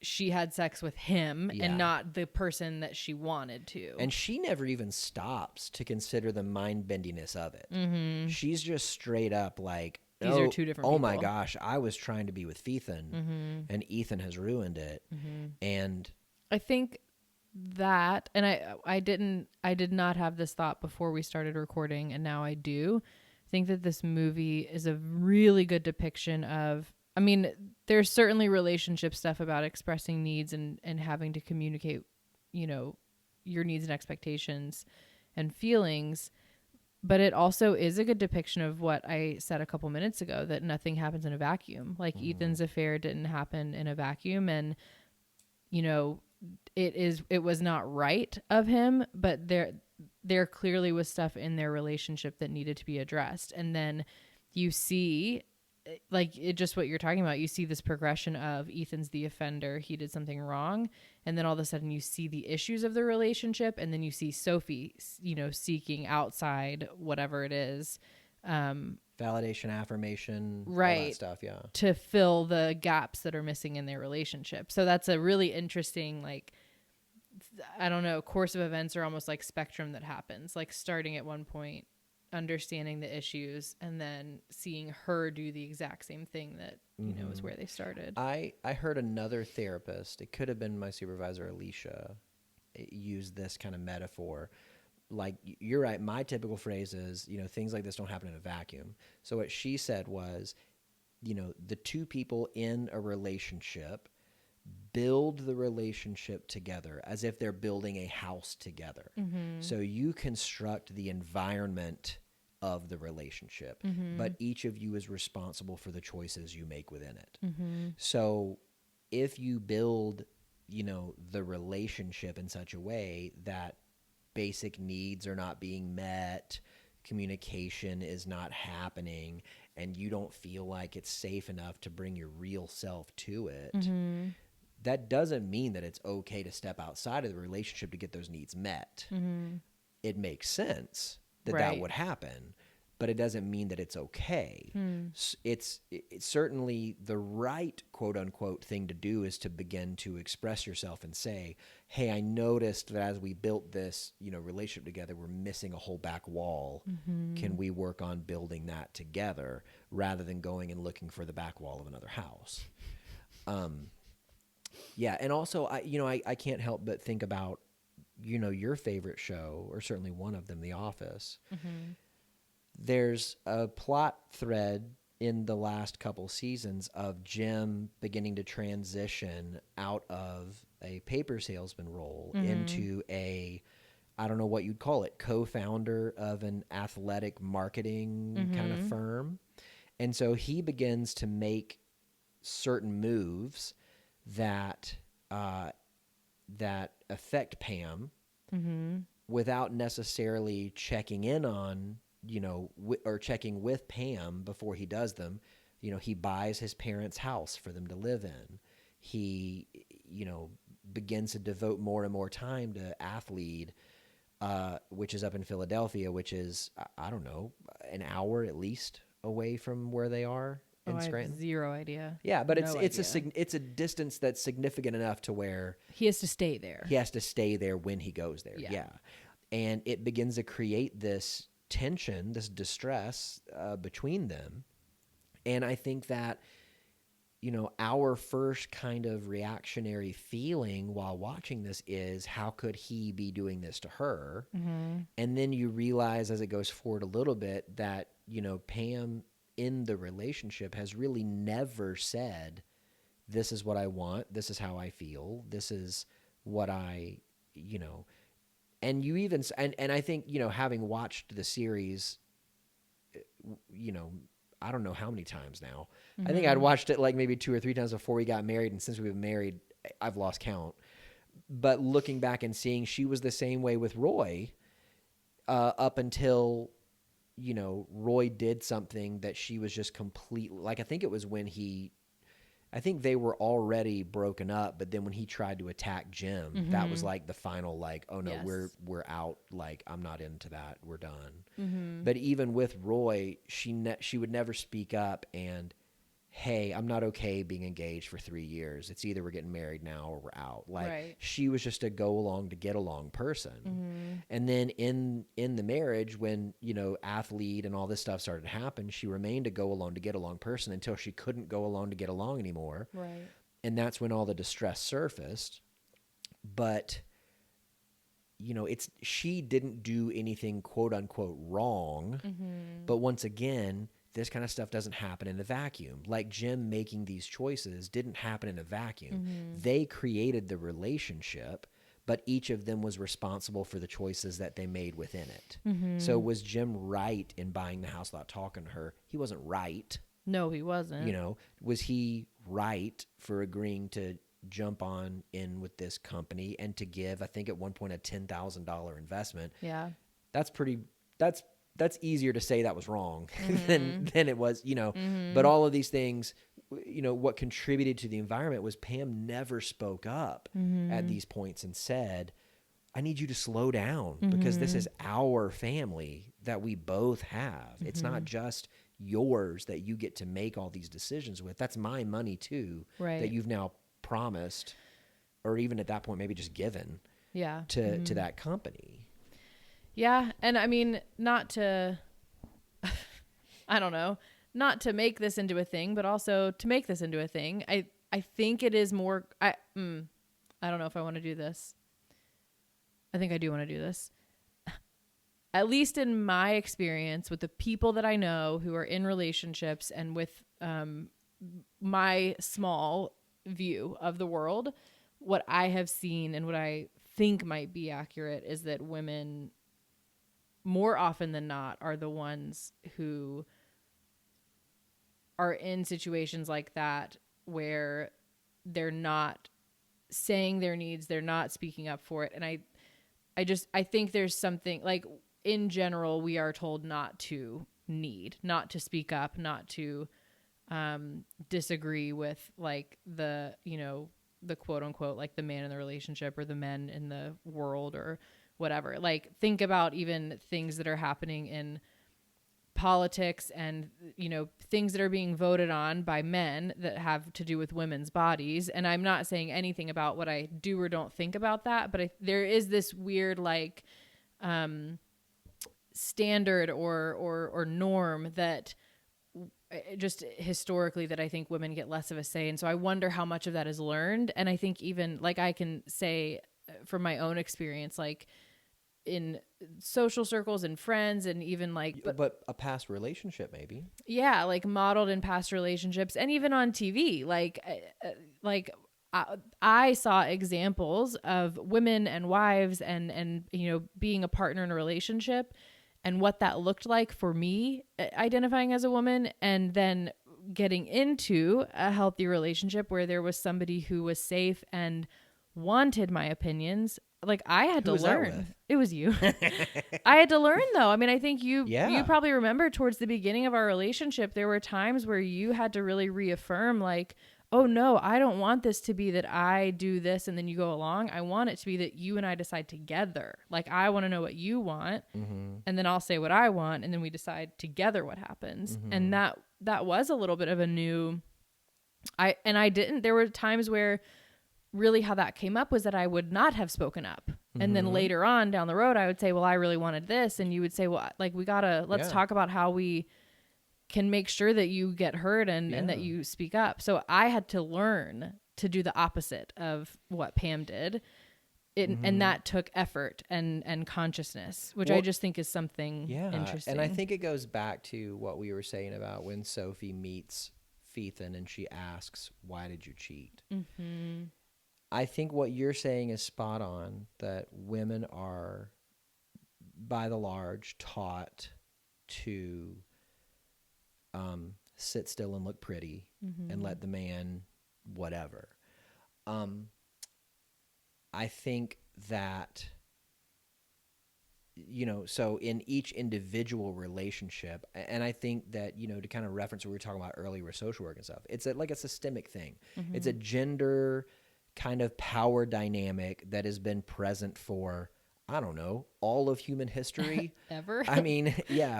she had sex with him and not the person that she wanted to. And she never even stops to consider the mind-bendiness of it. She's just straight up like, these are two different people. My gosh, I was trying to be with Ethan, and Ethan has ruined it. And I think that, and I did not have this thought before we started recording, and now I do think that this movie is a really good depiction of, I mean, there's certainly relationship stuff about expressing needs and having to communicate, you know, your needs and expectations and feelings. But it also is a good depiction of what I said a couple minutes ago, that nothing happens in a vacuum. Like Ethan's affair didn't happen in a vacuum. And, you know, it was not right of him, but there clearly was stuff in their relationship that needed to be addressed. And then you see, like, it just what you're talking about, you see this progression of Ethan's the offender, he did something wrong, and then all of a sudden you see the issues of the relationship, and then you see Sophie, you know, seeking outside whatever it is, validation, affirmation, all right, that stuff, yeah, to fill the gaps that are missing in their relationship. So that's a really interesting, like, I don't know, course of events, or almost like spectrum that happens, like starting at one point, understanding the issues, and then seeing her do the exact same thing that, you know, is where they started. I heard another therapist, it could have been my supervisor Alicia, use this kind of metaphor. Like, you're right, my typical phrase is, you know, things like this don't happen in a vacuum. So what she said was, you know, the two people in a relationship build the relationship together as if they're building a house together. So you construct the environment of the relationship, but each of you is responsible for the choices you make within it. So if you build, you know, the relationship in such a way that basic needs are not being met, communication is not happening, and you don't feel like it's safe enough to bring your real self to it, that doesn't mean that it's okay to step outside of the relationship to get those needs met. It makes sense that that would happen, but it doesn't mean that it's okay. It's certainly the right, quote unquote, thing to do is to begin to express yourself and say, hey, I noticed that as we built this, you know, relationship together, we're missing a whole back wall. Can we work on building that together rather than going and looking for the back wall of another house? Yeah, and also, I can't help but think about, you know, your favorite show, or certainly one of them, The Office. There's a plot thread in the last couple seasons of Jim beginning to transition out of a paper salesman role into a, I don't know what you'd call it, co-founder of an athletic marketing kind of firm. And so he begins to make certain moves that that affect Pam without necessarily checking in on, you know, or checking with Pam before he does them. You know, he buys his parents' house for them to live in. He, you know, begins to devote more and more time to Athlete, which is up in Philadelphia, which is, I don't know, an hour at least away from where they are in Scranton. I have zero idea. Yeah, but No it's a distance that's significant enough to where he has to stay there. He has to stay there when he goes there. Yeah. And it begins to create this tension, this distress between them. And I think that, you know, our first kind of reactionary feeling while watching this is, how could he be doing this to her? And then you realize as it goes forward a little bit that, you know, Pam in the relationship has really never said, this is what I want, this is how I feel, this is what I, you know, and you even, and I think, you know, having watched the series, you know, I don't know how many times now. I think I'd watched it like maybe 2 or 3 times before we got married, and since we've been married, I've lost count. But looking back and seeing, she was the same way with Roy up until, you know, Roy did something that she was just completely, like, I think it was when I think they were already broken up, but then when he tried to attack Jim, that was like the final, like, oh no, we're out. Like, I'm not into that. We're done. But even with Roy, she would never speak up and, hey, I'm not okay being engaged for 3 years. It's either we're getting married now or we're out. Like, she was just a go along to get along person. And then in the marriage, when, you know, Athlete and all this stuff started to happen, she remained a go along to get along person until she couldn't go along to get along anymore. And that's when all the distress surfaced. But she didn't do anything quote unquote wrong. But once again, this kind of stuff doesn't happen in a vacuum. Like Jim making these choices didn't happen in a vacuum. They created the relationship, but each of them was responsible for the choices that they made within it. So was Jim right in buying the house without talking to her? He wasn't right. No, he wasn't. Was he right for agreeing to jump on in with this company and to give, I think at one point, a $10,000 investment? Yeah. That's easier to say that was wrong than it was, but all of these things, what contributed to the environment was Pam never spoke up at these points and said, I need you to slow down because this is our family that we both have. It's not just yours that you get to make all these decisions with. That's my money too, that you've now promised, or even at that point, maybe just given to that company. Yeah. And I mean, not to, I don't know, not to make this into a thing, but also to make this into a thing. I think it is more, I don't know if I want to do this. I think I do want to do this. At least in my experience with the people that I know who are in relationships and with my small view of the world, what I have seen and what I think might be accurate is that women more often than not are the ones who are in situations like that where they're not saying their needs, they're not speaking up for it. And I think there's something like, in general, we are told not to speak up, not to disagree with like the quote unquote, like the man in the relationship or the men in the world or whatever. Like, think about even things that are happening in politics and, things that are being voted on by men that have to do with women's bodies. And I'm not saying anything about what I do or don't think about that, but there is this weird, like, standard or norm that just historically that I think women get less of a say. And so I wonder how much of that is learned. And I think even like I can say from my own experience, like in social circles and friends and even like, but a past relationship, maybe. Yeah. Like modeled in past relationships and even on TV, I saw examples of women and wives and being a partner in a relationship and what that looked like for me identifying as a woman, and then getting into a healthy relationship where there was somebody who was safe and wanted my opinions. Like I had to learn. It was you. I had to learn though. I mean, I think you probably remember towards the beginning of our relationship, there were times where you had to really reaffirm like, oh no, I don't want this to be that I do this and then you go along. I want it to be that you and I decide together. Like I want to know what you want and then I'll say what I want and then we decide together what happens. And that was a little bit of a new, there were times where really how that came up was that I would not have spoken up. And then later on down the road, I would say, well, I really wanted this. And you would say, well, like let's talk about how we can make sure that you get heard and that you speak up. So I had to learn to do the opposite of what Pam did. And that took effort and consciousness, which I just think is something interesting. And I think it goes back to what we were saying about when Sophie meets Phaethon and she asks, why did you cheat? I think what you're saying is spot on, that women are, by the large, taught to sit still and look pretty and let the man whatever. I think that, so in each individual relationship, and I think that, to kind of reference what we were talking about earlier with social work and stuff, it's like a systemic thing. It's a gender kind of power dynamic that has been present for, I don't know, all of human history. Ever? I mean,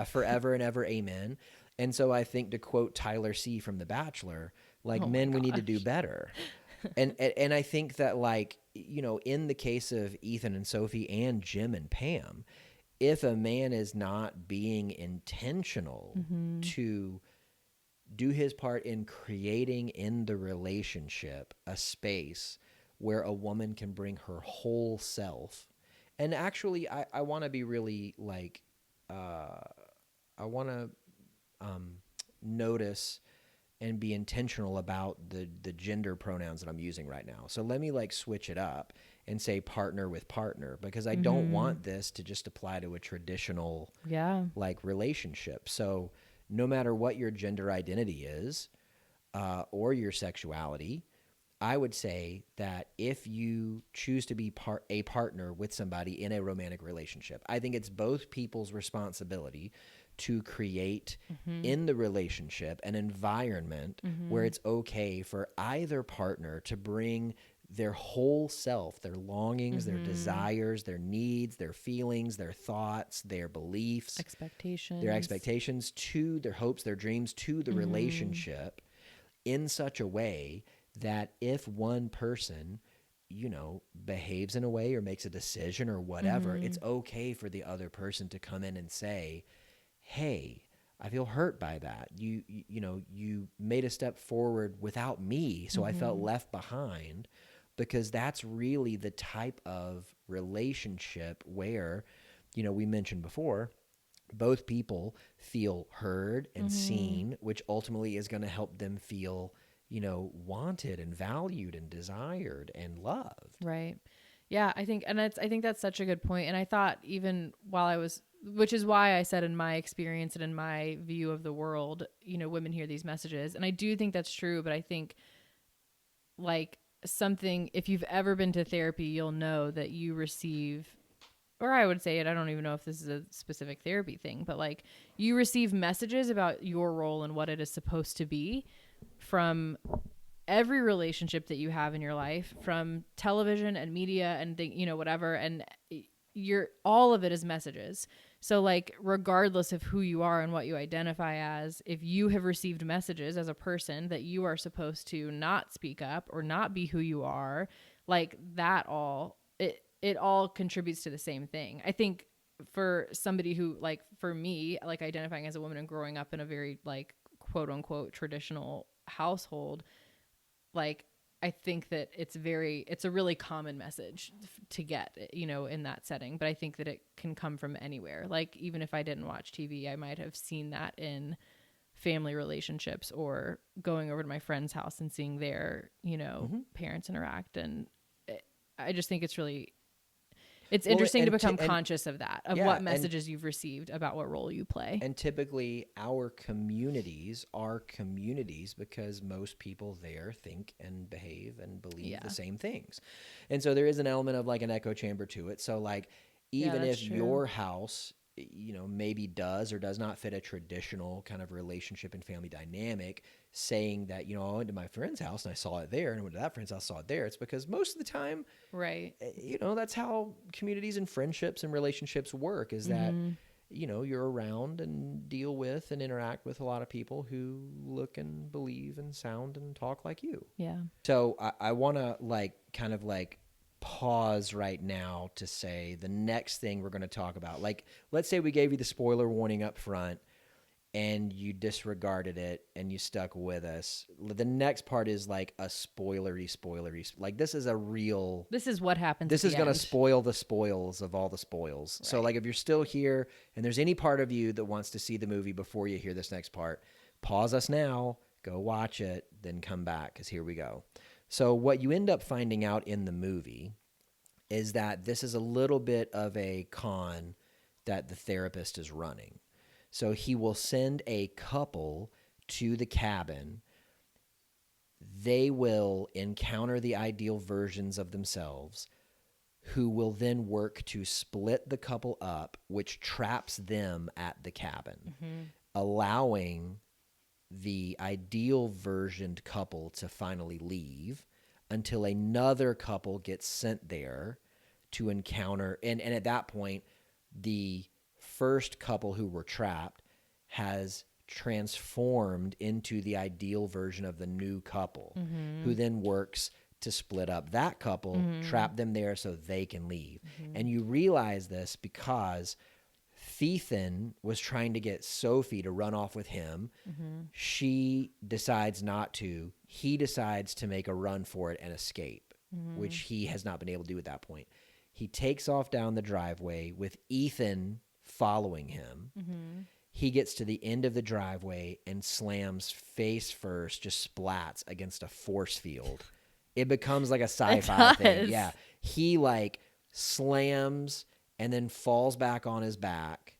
forever and ever, amen. And so I think, to quote Tyler C. from The Bachelor, like, men, we need to do better. And I think that, like, in the case of Ethan and Sophie and Jim and Pam, if a man is not being intentional to do his part in creating in the relationship a space where a woman can bring her whole self And actually, I want to be really like, I want to notice and be intentional about the gender pronouns that I'm using right now. So let me like switch it up and say partner with partner, because I don't want this to just apply to a traditional like relationship. So no matter what your gender identity is or your sexuality, I would say that if you choose to be a partner with somebody in a romantic relationship, I think it's both people's responsibility to create in the relationship an environment where it's okay for either partner to bring their whole self, their longings, their desires, their needs, their feelings, their thoughts, their beliefs, their expectations to their hopes, their dreams to the relationship in such a way that if one person, you know, behaves in a way or makes a decision or whatever, it's okay for the other person to come in and say, hey, I feel hurt by that. You know, you made a step forward without me, so I felt left behind, because that's really the type of relationship where, you know, we mentioned before, both people feel heard and seen, which ultimately is going to help them feel, you know, wanted and valued and desired and loved. Right. Yeah, I think that's such a good point. And I thought, even while I was, which is why I said in my experience and in my view of the world, you know, women hear these messages. And I do think that's true, but I think like something, if you've ever been to therapy, you'll know that you receive, or I would say it, I don't even know if this is a specific therapy thing, but like you receive messages about your role and what it is supposed to be from every relationship that you have in your life, from television and media and you know, whatever. And all of it is messages. So like, regardless of who you are and what you identify as, if you have received messages as a person that you are supposed to not speak up or not be who you are, like that it all contributes to the same thing. I think for somebody who, like for me, like identifying as a woman and growing up in a very like quote unquote traditional household, like I think that it's a really common message to get, you know, in that setting. But I think that it can come from anywhere. Like even if I didn't watch TV, I might have seen that in family relationships or going over to my friend's house and seeing their, you know, parents interact. And I just think it's interesting to become conscious of that, of what messages you've received about what role you play. And typically our communities are communities because most people there think and behave and believe the same things. And so there is an element of like an echo chamber to it. So like, even if your house, you know, maybe does or does not fit a traditional kind of relationship and family dynamic, saying that, you know, I went to my friend's house and I saw it there, and I went to that friend's house, saw it there. It's because most of the time, right, you know, that's how communities and friendships and relationships work, is that, you know, you're around and deal with and interact with a lot of people who look and believe and sound and talk like you. Yeah. So I want to like kind of like pause right now to say the next thing we're going to talk about. Like, let's say we gave you the spoiler warning up front and you disregarded it and you stuck with us. The next part is like a spoilery. Like this is what happens. This is going to spoil the spoils of all the spoils. Right. So like if you're still here and there's any part of you that wants to see the movie before you hear this next part, pause us now, go watch it, then come back, because here we go. So what you end up finding out in the movie is that this is a little bit of a con that the therapist is running. So he will send a couple to the cabin. They will encounter the ideal versions of themselves, who will then work to split the couple up, which traps them at the cabin, allowing the ideal versioned couple to finally leave until another couple gets sent there to encounter. And at that point, the first couple who were trapped has transformed into the ideal version of the new couple, who then works to split up that couple, trap them there so they can leave. And you realize this because Ethan was trying to get Sophie to run off with him. She decides not to. He decides to make a run for it and escape, which he has not been able to do at that point. He takes off down the driveway with Ethan following him. Mm-hmm. He gets to the end of the driveway and slams face first, just splats against a force field. It becomes like a sci-fi thing. Yeah. He like slams and then falls back on his back.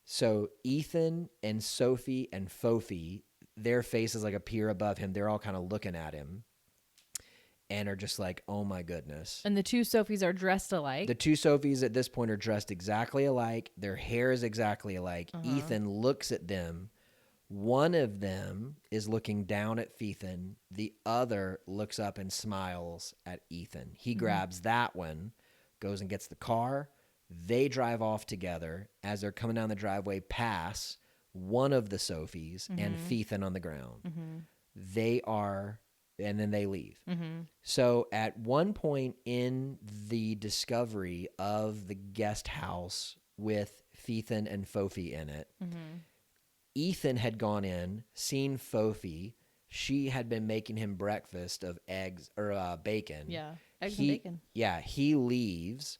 So Ethan and Sophie and Fofi, their faces like appear above him. They're all kind of looking at him and are just like, oh my goodness. And the two Sophies are dressed alike. The two Sophies at this point are dressed exactly alike. Their hair is exactly alike. Ethan looks at them. One of them is looking down at Ethan. The other looks up and smiles at Ethan. He grabs that one, goes and gets the car. They drive off together. As they're coming down the driveway, pass one of the Sophies and Ethan on the ground. They are... and then they leave. So at one point in the discovery of the guest house with Ethan and Fofi in it, Ethan had gone in, seen Fofi. She had been making him breakfast of eggs or bacon. Yeah, eggs and bacon. Yeah, he leaves,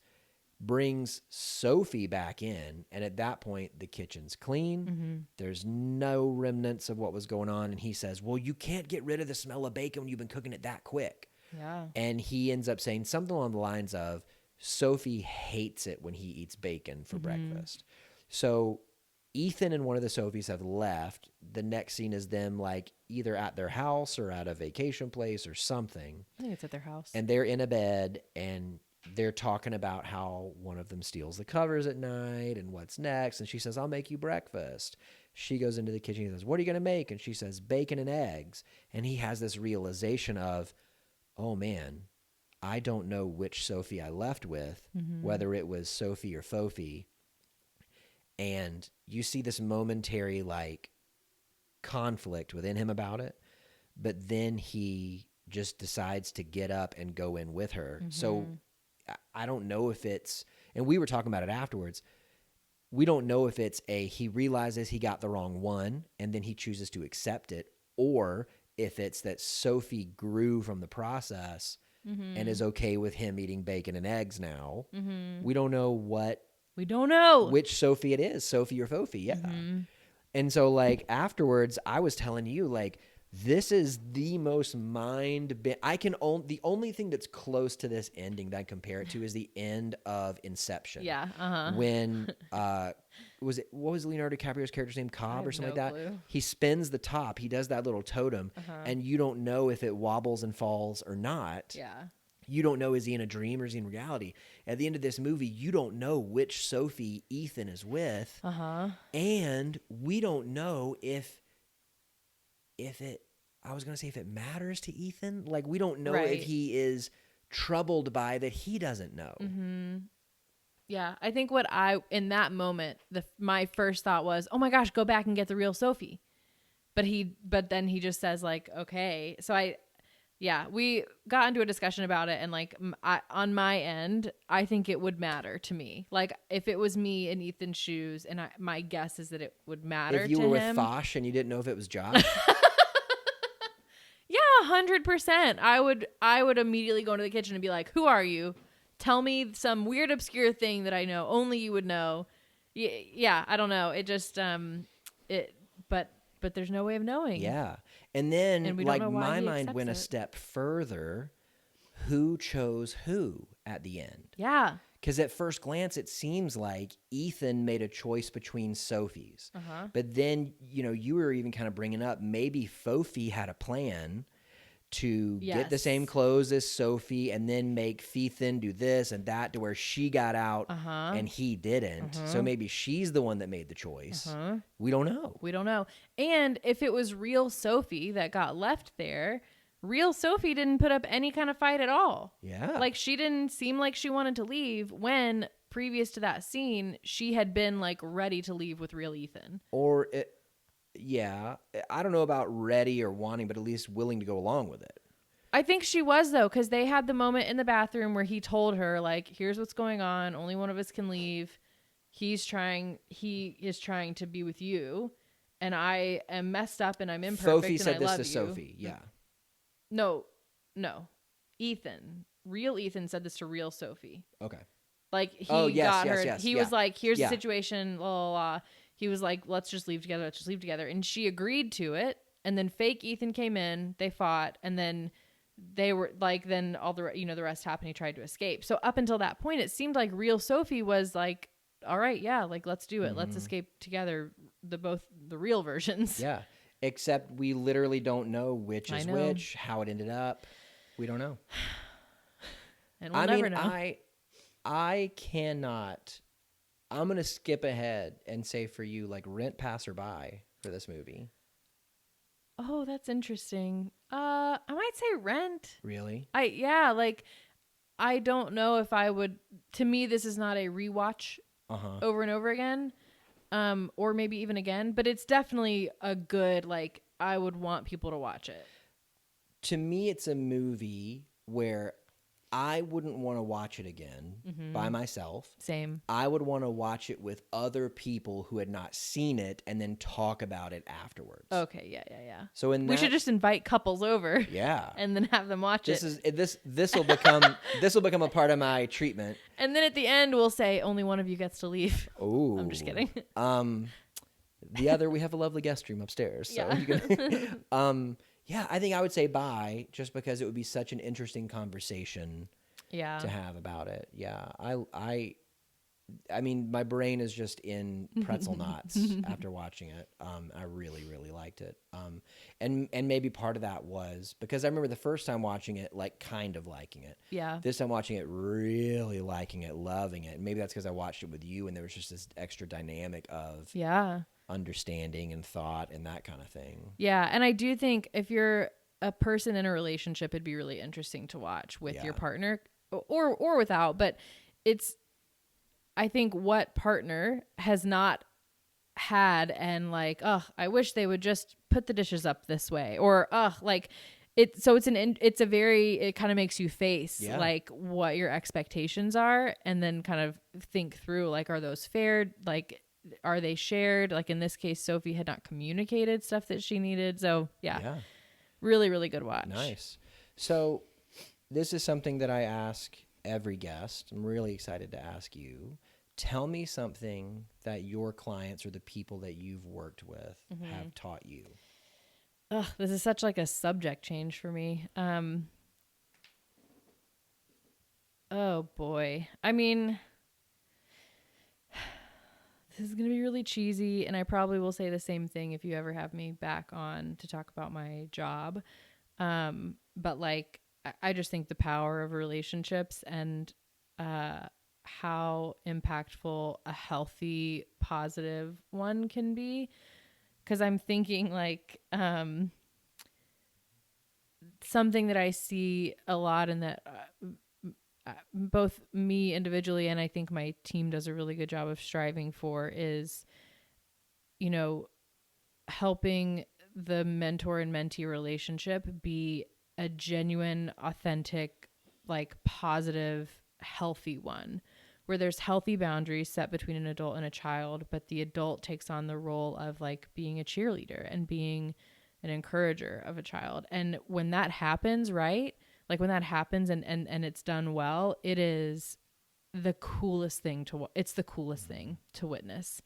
brings Sophie back in, and at that point, the kitchen's clean. There's no remnants of what was going on, and he says, well, you can't get rid of the smell of bacon when you've been cooking it that quick. Yeah. And he ends up saying something along the lines of, Sophie hates it when he eats bacon for breakfast. So Ethan and one of the Sophies have left. The next scene is them like either at their house or at a vacation place or something. I think it's at their house. And they're in a bed, and they're talking about how one of them steals the covers at night and what's next. And she says, I'll make you breakfast. She goes into the kitchen and says, what are you going to make? And she says, bacon and eggs. And he has this realization of, oh man, I don't know which Sophie I left with, whether it was Sophie or Fofi. And you see this momentary like conflict within him about it. But then he just decides to get up and go in with her. So I don't know if it's, and we were talking about it afterwards, we don't know if it's he realizes he got the wrong one and then he chooses to accept it, or if it's that Sophie grew from the process and is okay with him eating bacon and eggs now. We don't know which Sophie it is, Sophie or Fofi. Yeah. And so like afterwards I was telling you like, this is the most the only thing that's close to this ending that I compare it to is the end of Inception. Yeah. When what was Leonardo DiCaprio's character's name? Cobb or something like that? Clue. He spins the top. He does that little totem, and you don't know if it wobbles and falls or not. Yeah. You don't know, is he in a dream or is he in reality? At the end of this movie, you don't know which Sophie Ethan is with. And we don't know if it matters to Ethan. Like, we don't know if he is troubled by that he doesn't know. Yeah. I think in that moment, my first thought was, oh my gosh, go back and get the real Sophie. But then he just says like, okay. So we got into a discussion about it, and like on my end, I think it would matter to me. Like if it was me in Ethan's shoes, and my guess is that it would matter to him. If you were with Fosh and you didn't know if it was Josh. Yeah, 100%. I would immediately go into the kitchen and be like, who are you? Tell me some weird, obscure thing that I know. Only you would know. Yeah, I don't know. It just, but there's no way of knowing. Yeah. And then, like, my mind went a it. step further. Who chose who at the end? Yeah. Because at first glance, it seems like Ethan made a choice between Sophie's. But then, you were even kind of bringing up maybe Fofi had a plan to get the same clothes as Sophie and then make Ethan do this and that to where she got out and he didn't. So maybe she's the one that made the choice. We don't know. We don't know. And if it was real Sophie that got left there, real Sophie didn't put up any kind of fight at all. Yeah. Like she didn't seem like she wanted to leave when previous to that scene, she had been like ready to leave with real Ethan. Yeah, I don't know about ready or wanting, but at least willing to go along with it. I think she was, though, because they had the moment in the bathroom where he told her, like, here's what's going on. Only one of us can leave. He is trying to be with you, and I am messed up and I'm imperfect. Fofi said and I this love to you. Sophie, yeah. No. Ethan. Real Ethan said this to real Sophie. Okay. Like he Oh, yes, got yes, her. yes, He yeah. was like, "Here's Yeah. the situation." La la la. He was like, "Let's just leave together. Let's just leave together." And she agreed to it. And then fake Ethan came in. They fought, and then they were like, then all the the rest happened. He tried to escape. So up until that point, it seemed like real Sophie was like, "All right, yeah, like let's do it. Let's escape together." The real versions. Yeah. Except we literally don't know which I is know. which, how it ended up. We don't know. And we'll never know. I cannot. I'm going to skip ahead and say for you, like, rent Passerby for this movie. Oh, that's interesting. I might say Rent. Really? I don't know if I would. To me, this is not a rewatch over and over again, or maybe even again. But it's definitely a good. Like, I would want people to watch it. To me, it's a movie where I wouldn't want to watch it again by myself. Same. I would want to watch it with other people who had not seen it and then talk about it afterwards. Okay. Yeah. So We should just invite couples over. Yeah. And then have them watch it. This will become a part of my treatment. And then at the end, we'll say only one of you gets to leave. Oh, I'm just kidding. The other, we have a lovely guest room upstairs. So Yeah. you can, yeah, I think I would say bye, just because it would be such an interesting conversation Yeah. to have about it. Yeah, I mean, my brain is just in pretzel knots after watching it. I really, really liked it. And maybe part of that was because I remember the first time watching it, like kind of liking it. Yeah. This time watching it, really liking it, loving it. And maybe that's because I watched it with you, and there was just this extra dynamic of understanding and thought and that kind of thing. Yeah, and I do think if you're a person in a relationship, it'd be really interesting to watch with your partner or without. But I think what partner has not had and like, oh, I wish they would just put the dishes up this way, or like it. So it kind of makes you face like what your expectations are, and then kind of think through like, are those fair? Like, are they shared? Like in this case, Sophie had not communicated stuff that she needed. So yeah. Really, really good watch. Nice. So this is something that I ask every guest. I'm really excited to ask you. Tell me something that your clients or the people that you've worked with have taught you. Ugh, this is such like a subject change for me. Oh boy. I mean, this is going to be really cheesy, and I probably will say the same thing if you ever have me back on to talk about my job. But like, I just think the power of relationships and how impactful a healthy, positive one can be. Because I'm thinking like something that I see a lot in that both me individually and I think my team does a really good job of striving for is, helping the mentor and mentee relationship be a genuine, authentic, like positive, healthy one where there's healthy boundaries set between an adult and a child, but the adult takes on the role of like being a cheerleader and being an encourager of a child. And when that happens, right? Like when that happens and it's done well, it is the coolest thing it's the coolest thing to witness.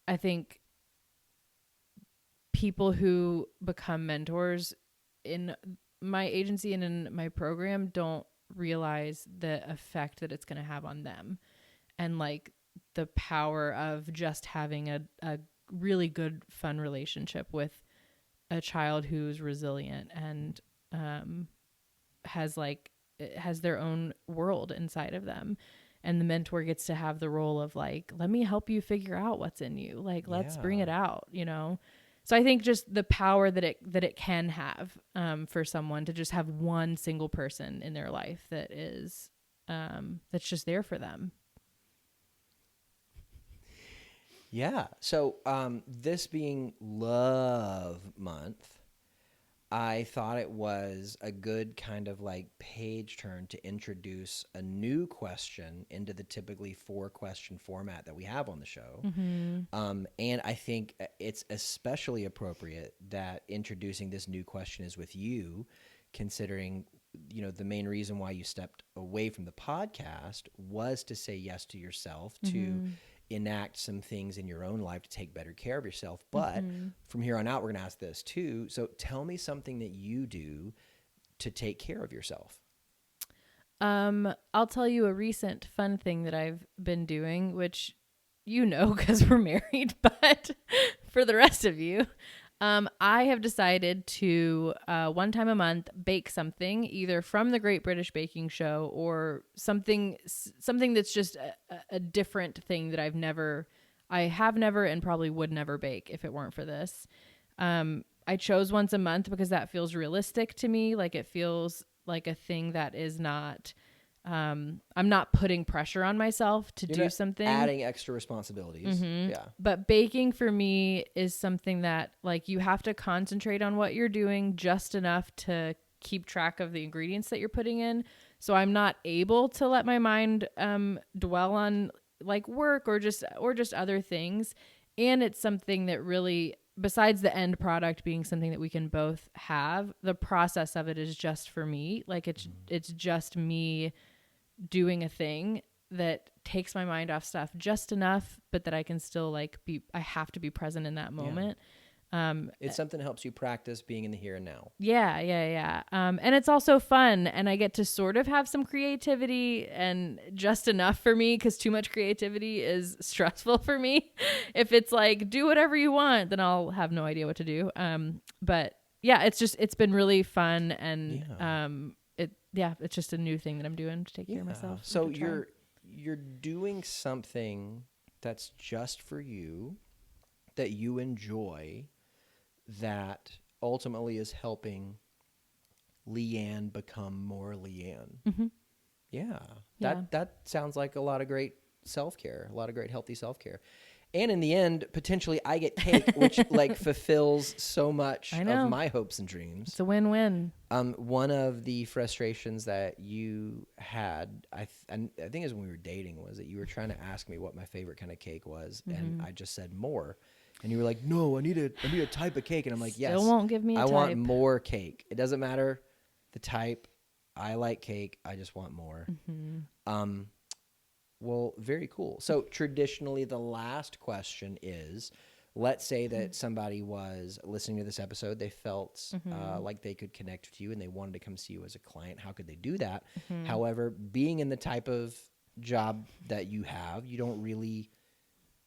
I think people who become mentors in my agency and in my program don't realize the effect that it's going to have on them and like the power of just having a really good, fun relationship with a child who's resilient and has their own world inside of them. And the mentor gets to have the role of like, let me help you figure out what's in you. Like, let's bring it out, So I think just the power that it can have for someone to just have one single person in their life that is that's just there for them. Yeah. So this being Love Month, I thought it was a good kind of like page turn to introduce a new question into the typically 4-question format that we have on the show. And I think it's especially appropriate that introducing this new question is with you, considering the main reason why you stepped away from the podcast was to say yes to yourself, to enact some things in your own life to take better care of yourself. But from here on out, we're going to ask this too. So tell me something that you do to take care of yourself. I'll tell you a recent fun thing that I've been doing, which because we're married, but for the rest of you, I have decided to one time a month bake something, either from the Great British Baking Show or something that's just a different thing that I have never and probably would never bake if it weren't for this. I chose once a month because that feels realistic to me. Like it feels like a thing that is not, I'm not putting pressure on myself to do something. Adding extra responsibilities. Yeah. But baking for me is something that like you have to concentrate on what you're doing just enough to keep track of the ingredients that you're putting in. So I'm not able to let my mind dwell on like work or just other things. And it's something that really, besides the end product being something that we can both have, the process of it is just for me. Like it's just me doing a thing that takes my mind off stuff just enough, but that I can still I have to be present in that moment. It's something that helps you practice being in the here and now. Yeah. And it's also fun, and I get to sort of have some creativity, and just enough for me, because too much creativity is stressful for me. If it's like, do whatever you want, then I'll have no idea what to do. But yeah, it's been really fun, and it's just a new thing that I'm doing to take care of myself. So you're doing something that's just for you, that you enjoy, that ultimately is helping Leigh-Ann become more Leigh-Ann. Mm-hmm. Yeah. That sounds like a lot of great self-care, a lot of great healthy self-care. And in the end, potentially I get cake, which fulfills so much of my hopes and dreams. It's a win-win. One of the frustrations that you had, I think it was when we were dating, was that you were trying to ask me what my favorite kind of cake was. And I just said more. And you were like, no, I need a type of cake. And I'm like, yes. Still won't give me a type. I want more cake. It doesn't matter the type. I like cake. I just want more. Mm-hmm. Well, very cool. So traditionally, the last question is, let's say that somebody was listening to this episode. They felt like they could connect with you and they wanted to come see you as a client. How could they do that? Mm-hmm. However, being in the type of job that you have, you don't really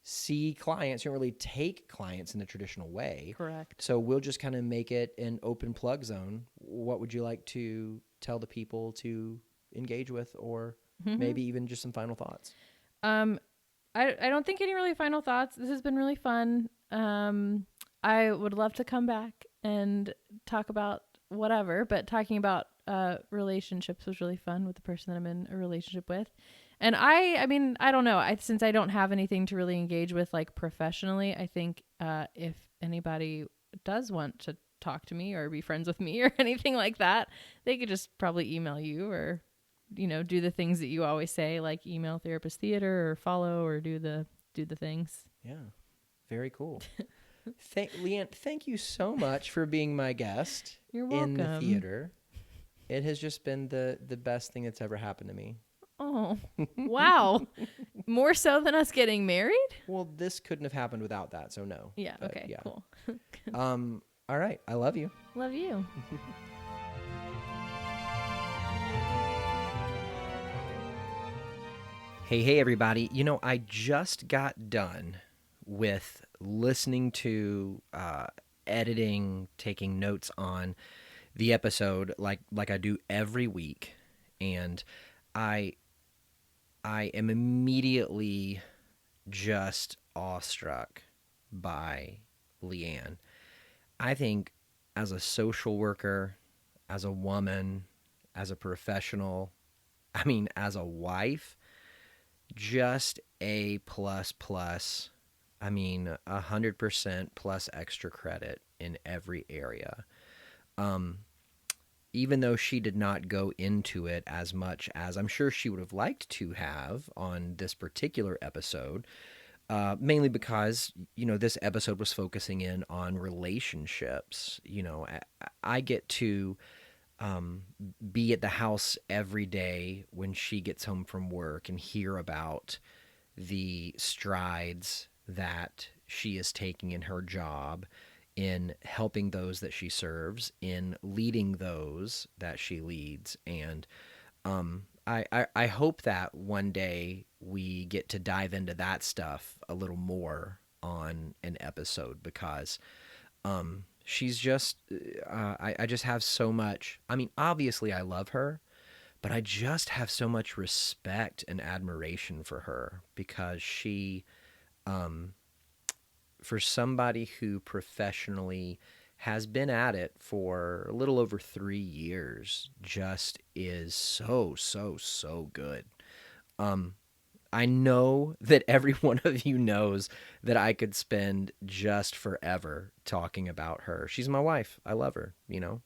see clients. You don't really take clients in the traditional way. Correct. So we'll just kind of make it an open plug zone. What would you like to tell the people to engage with, or maybe even just some final thoughts? I don't think any really final thoughts. This has been really fun. I would love to come back and talk about whatever, but talking about relationships was really fun with the person that I'm in a relationship with. And I mean, I don't know. Since I don't have anything to really engage with like professionally, I think if anybody does want to talk to me or be friends with me or anything like that, they could just probably email you, or do the things that you always say, like email Therapist Theater or follow or do the things. Yeah. Very cool. Leigh-Ann, thank you so much for being my guest. You're welcome. In the theater. It has just been the best thing that's ever happened to me. Oh, wow. More so than us getting married? Well, this couldn't have happened without that, so no. Yeah, but okay, cool. All right. I love you. Love you. Hey, everybody. I just got done with listening to, editing, taking notes on the episode like I do every week. And I am immediately just awestruck by Leigh-Ann. I think as a social worker, as a woman, as a professional, as a wife, just A++, 100% plus extra credit in every area. Even though she did not go into it as much as I'm sure she would have liked to have on this particular episode, mainly because, this episode was focusing in on relationships. I get to be at the house every day when she gets home from work and hear about the strides that she is taking in her job, in helping those that she serves, in leading those that she leads. And I hope that one day we get to dive into that stuff a little more on an episode, because she's just, I just have so much. I mean, obviously, I love her, but I just have so much respect and admiration for her, because she, for somebody who professionally has been at it for a little over 3 years, just is so good. I know that every one of you knows that I could spend just forever talking about her. She's my wife. I love her, you know?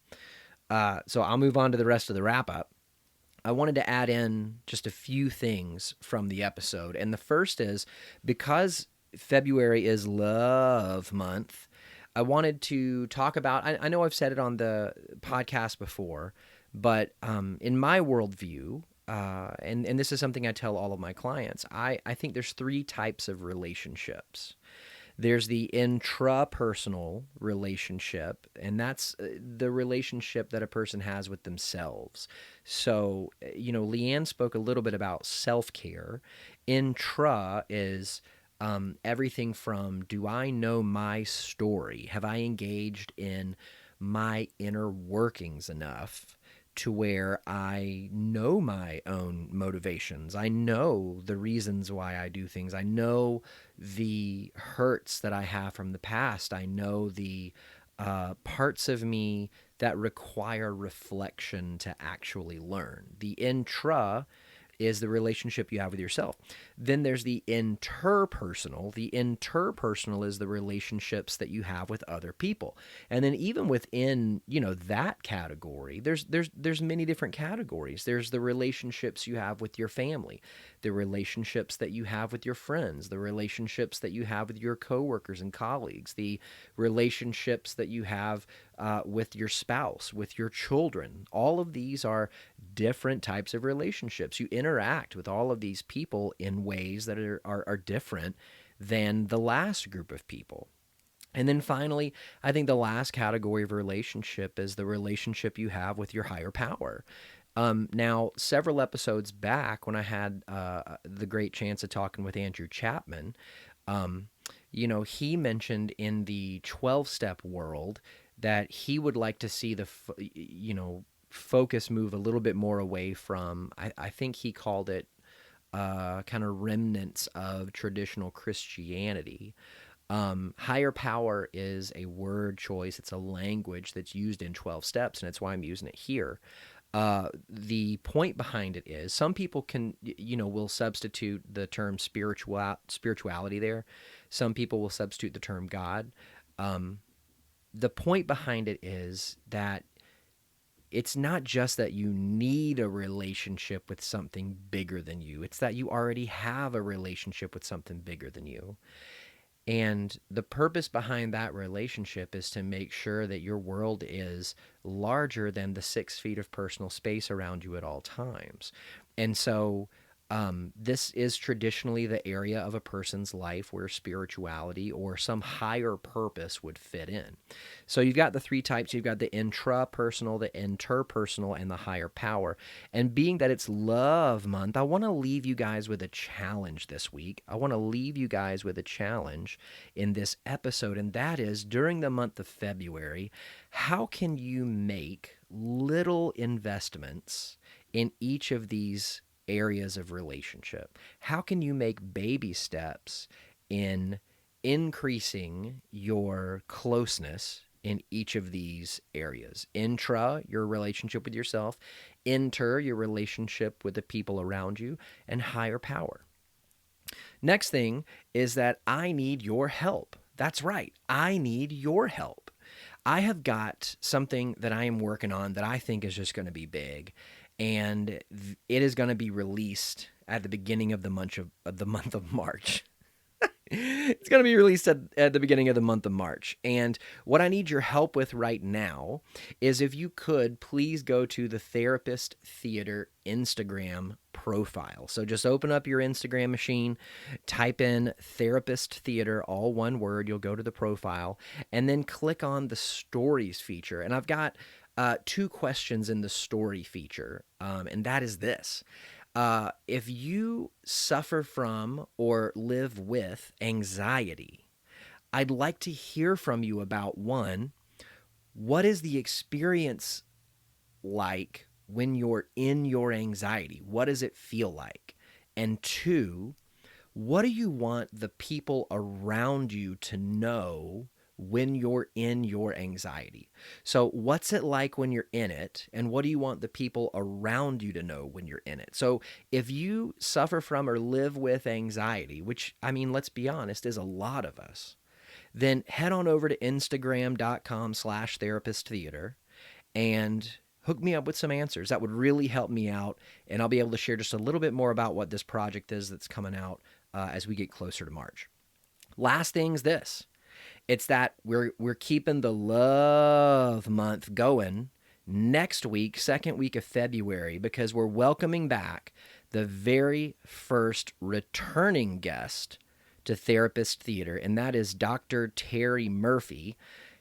So I'll move on to the rest of the wrap up. I wanted to add in just a few things from the episode. And the first is, because February is Love Month, I wanted to talk about, I know I've said it on the podcast before, but in my worldview, and this is something I tell all of my clients, I think there's 3 types of relationships. There's the intrapersonal relationship, and that's the relationship that a person has with themselves. So, Leigh-Ann spoke a little bit about self-care. Intra is everything from, do I know my story? Have I engaged in my inner workings enough to where I know my own motivations? I know the reasons why I do things. I know the hurts that I have from the past. I know the parts of me that require reflection to actually learn. The intra is the relationship you have with yourself. Then there's the interpersonal. The interpersonal is the relationships that you have with other people. And then even within, that category, there's many different categories. There's the relationships you have with your family, the relationships that you have with your friends, the relationships that you have with your coworkers and colleagues, the relationships that you have with your spouse, with your children. All of these are different types of relationships. You interact with all of these people in ways that are different than the last group of people. And then finally, I think the last category of relationship is the relationship you have with your higher power. Now, several episodes back, when I had the great chance of talking with Andrew Chapman, he mentioned in the 12-step world that he would like to see the, focus move a little bit more away from, I think he called it kind of remnants of traditional Christianity. Higher power is a word choice. It's a language that's used in 12 steps, and it's why I'm using it here. The point behind it is, some people will substitute the term spirituality there. Some people will substitute the term God. The point behind it is that it's not just that you need a relationship with something bigger than you. It's that you already have a relationship with something bigger than you. And the purpose behind that relationship is to make sure that your world is larger than the 6 feet of personal space around you at all times. And so this is traditionally the area of a person's life where spirituality or some higher purpose would fit in. So you've got the 3 types. You've got the intrapersonal, the interpersonal, and the higher power. And being that it's Love Month, I want to leave you guys with a challenge this week. I want to leave you guys with a challenge in this episode, and that is, during the month of February, how can you make little investments in each of these areas of relationship? How can you make baby steps in increasing your closeness in each of these areas? Intra, your relationship with yourself; inter, your relationship with the people around you; and higher power. Next thing is that I need your help. That's right. I need your help. I have got something that I am working on that I think is just going to be big. And it is going to be released at the beginning of the month of March. It's going to be released at the beginning of the month of March. And what I need your help with right now is if you could please go to the Therapist Theater Instagram profile. So just open up your Instagram machine, type in Therapist Theater, all one word. You'll go to the profile and then click on the stories feature. And I've got 2 questions in the story feature, and that is this. If you suffer from or live with anxiety, I'd like to hear from you about, one, what is the experience like when you're in your anxiety? What does it feel like? And 2, what do you want the people around you to know when you're in your anxiety? So what's it like when you're in it, and what do you want the people around you to know when you're in it? So if you suffer from or live with anxiety, which, I mean, let's be honest, is a lot of us, then head on over to Instagram.com/therapisttheater and hook me up with some answers. That would really help me out, and I'll be able to share just a little bit more about what this project is that's coming out as we get closer to March. Last thing's this. It's that we're keeping the love month going next week, second week of February, because we're welcoming back the very first returning guest to Therapist Theater, and that is Dr. Terry Murphy.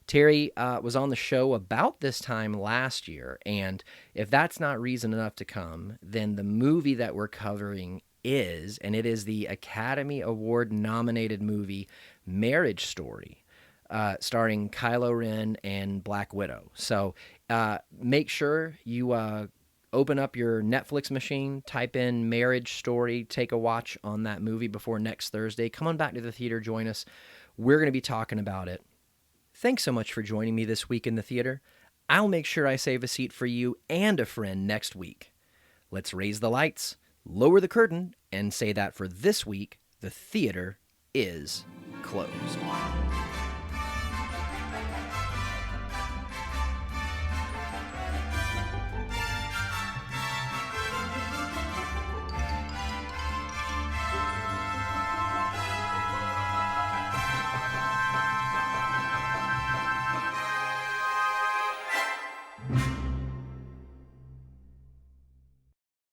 Terry was on the show about this time last year, and if that's not reason enough to come, then the movie that we're covering is, and it is the Academy Award nominated movie Marriage Story, starring Kylo Ren and Black Widow. So make sure you open up your Netflix machine, type in Marriage Story, take a watch on that movie before next Thursday. Come on back to the theater, join us. We're going to be talking about it. Thanks so much for joining me this week in the theater. I'll make sure I save a seat for you and a friend next week. Let's raise the lights, lower the curtain, and say that for this week, the theater is closed.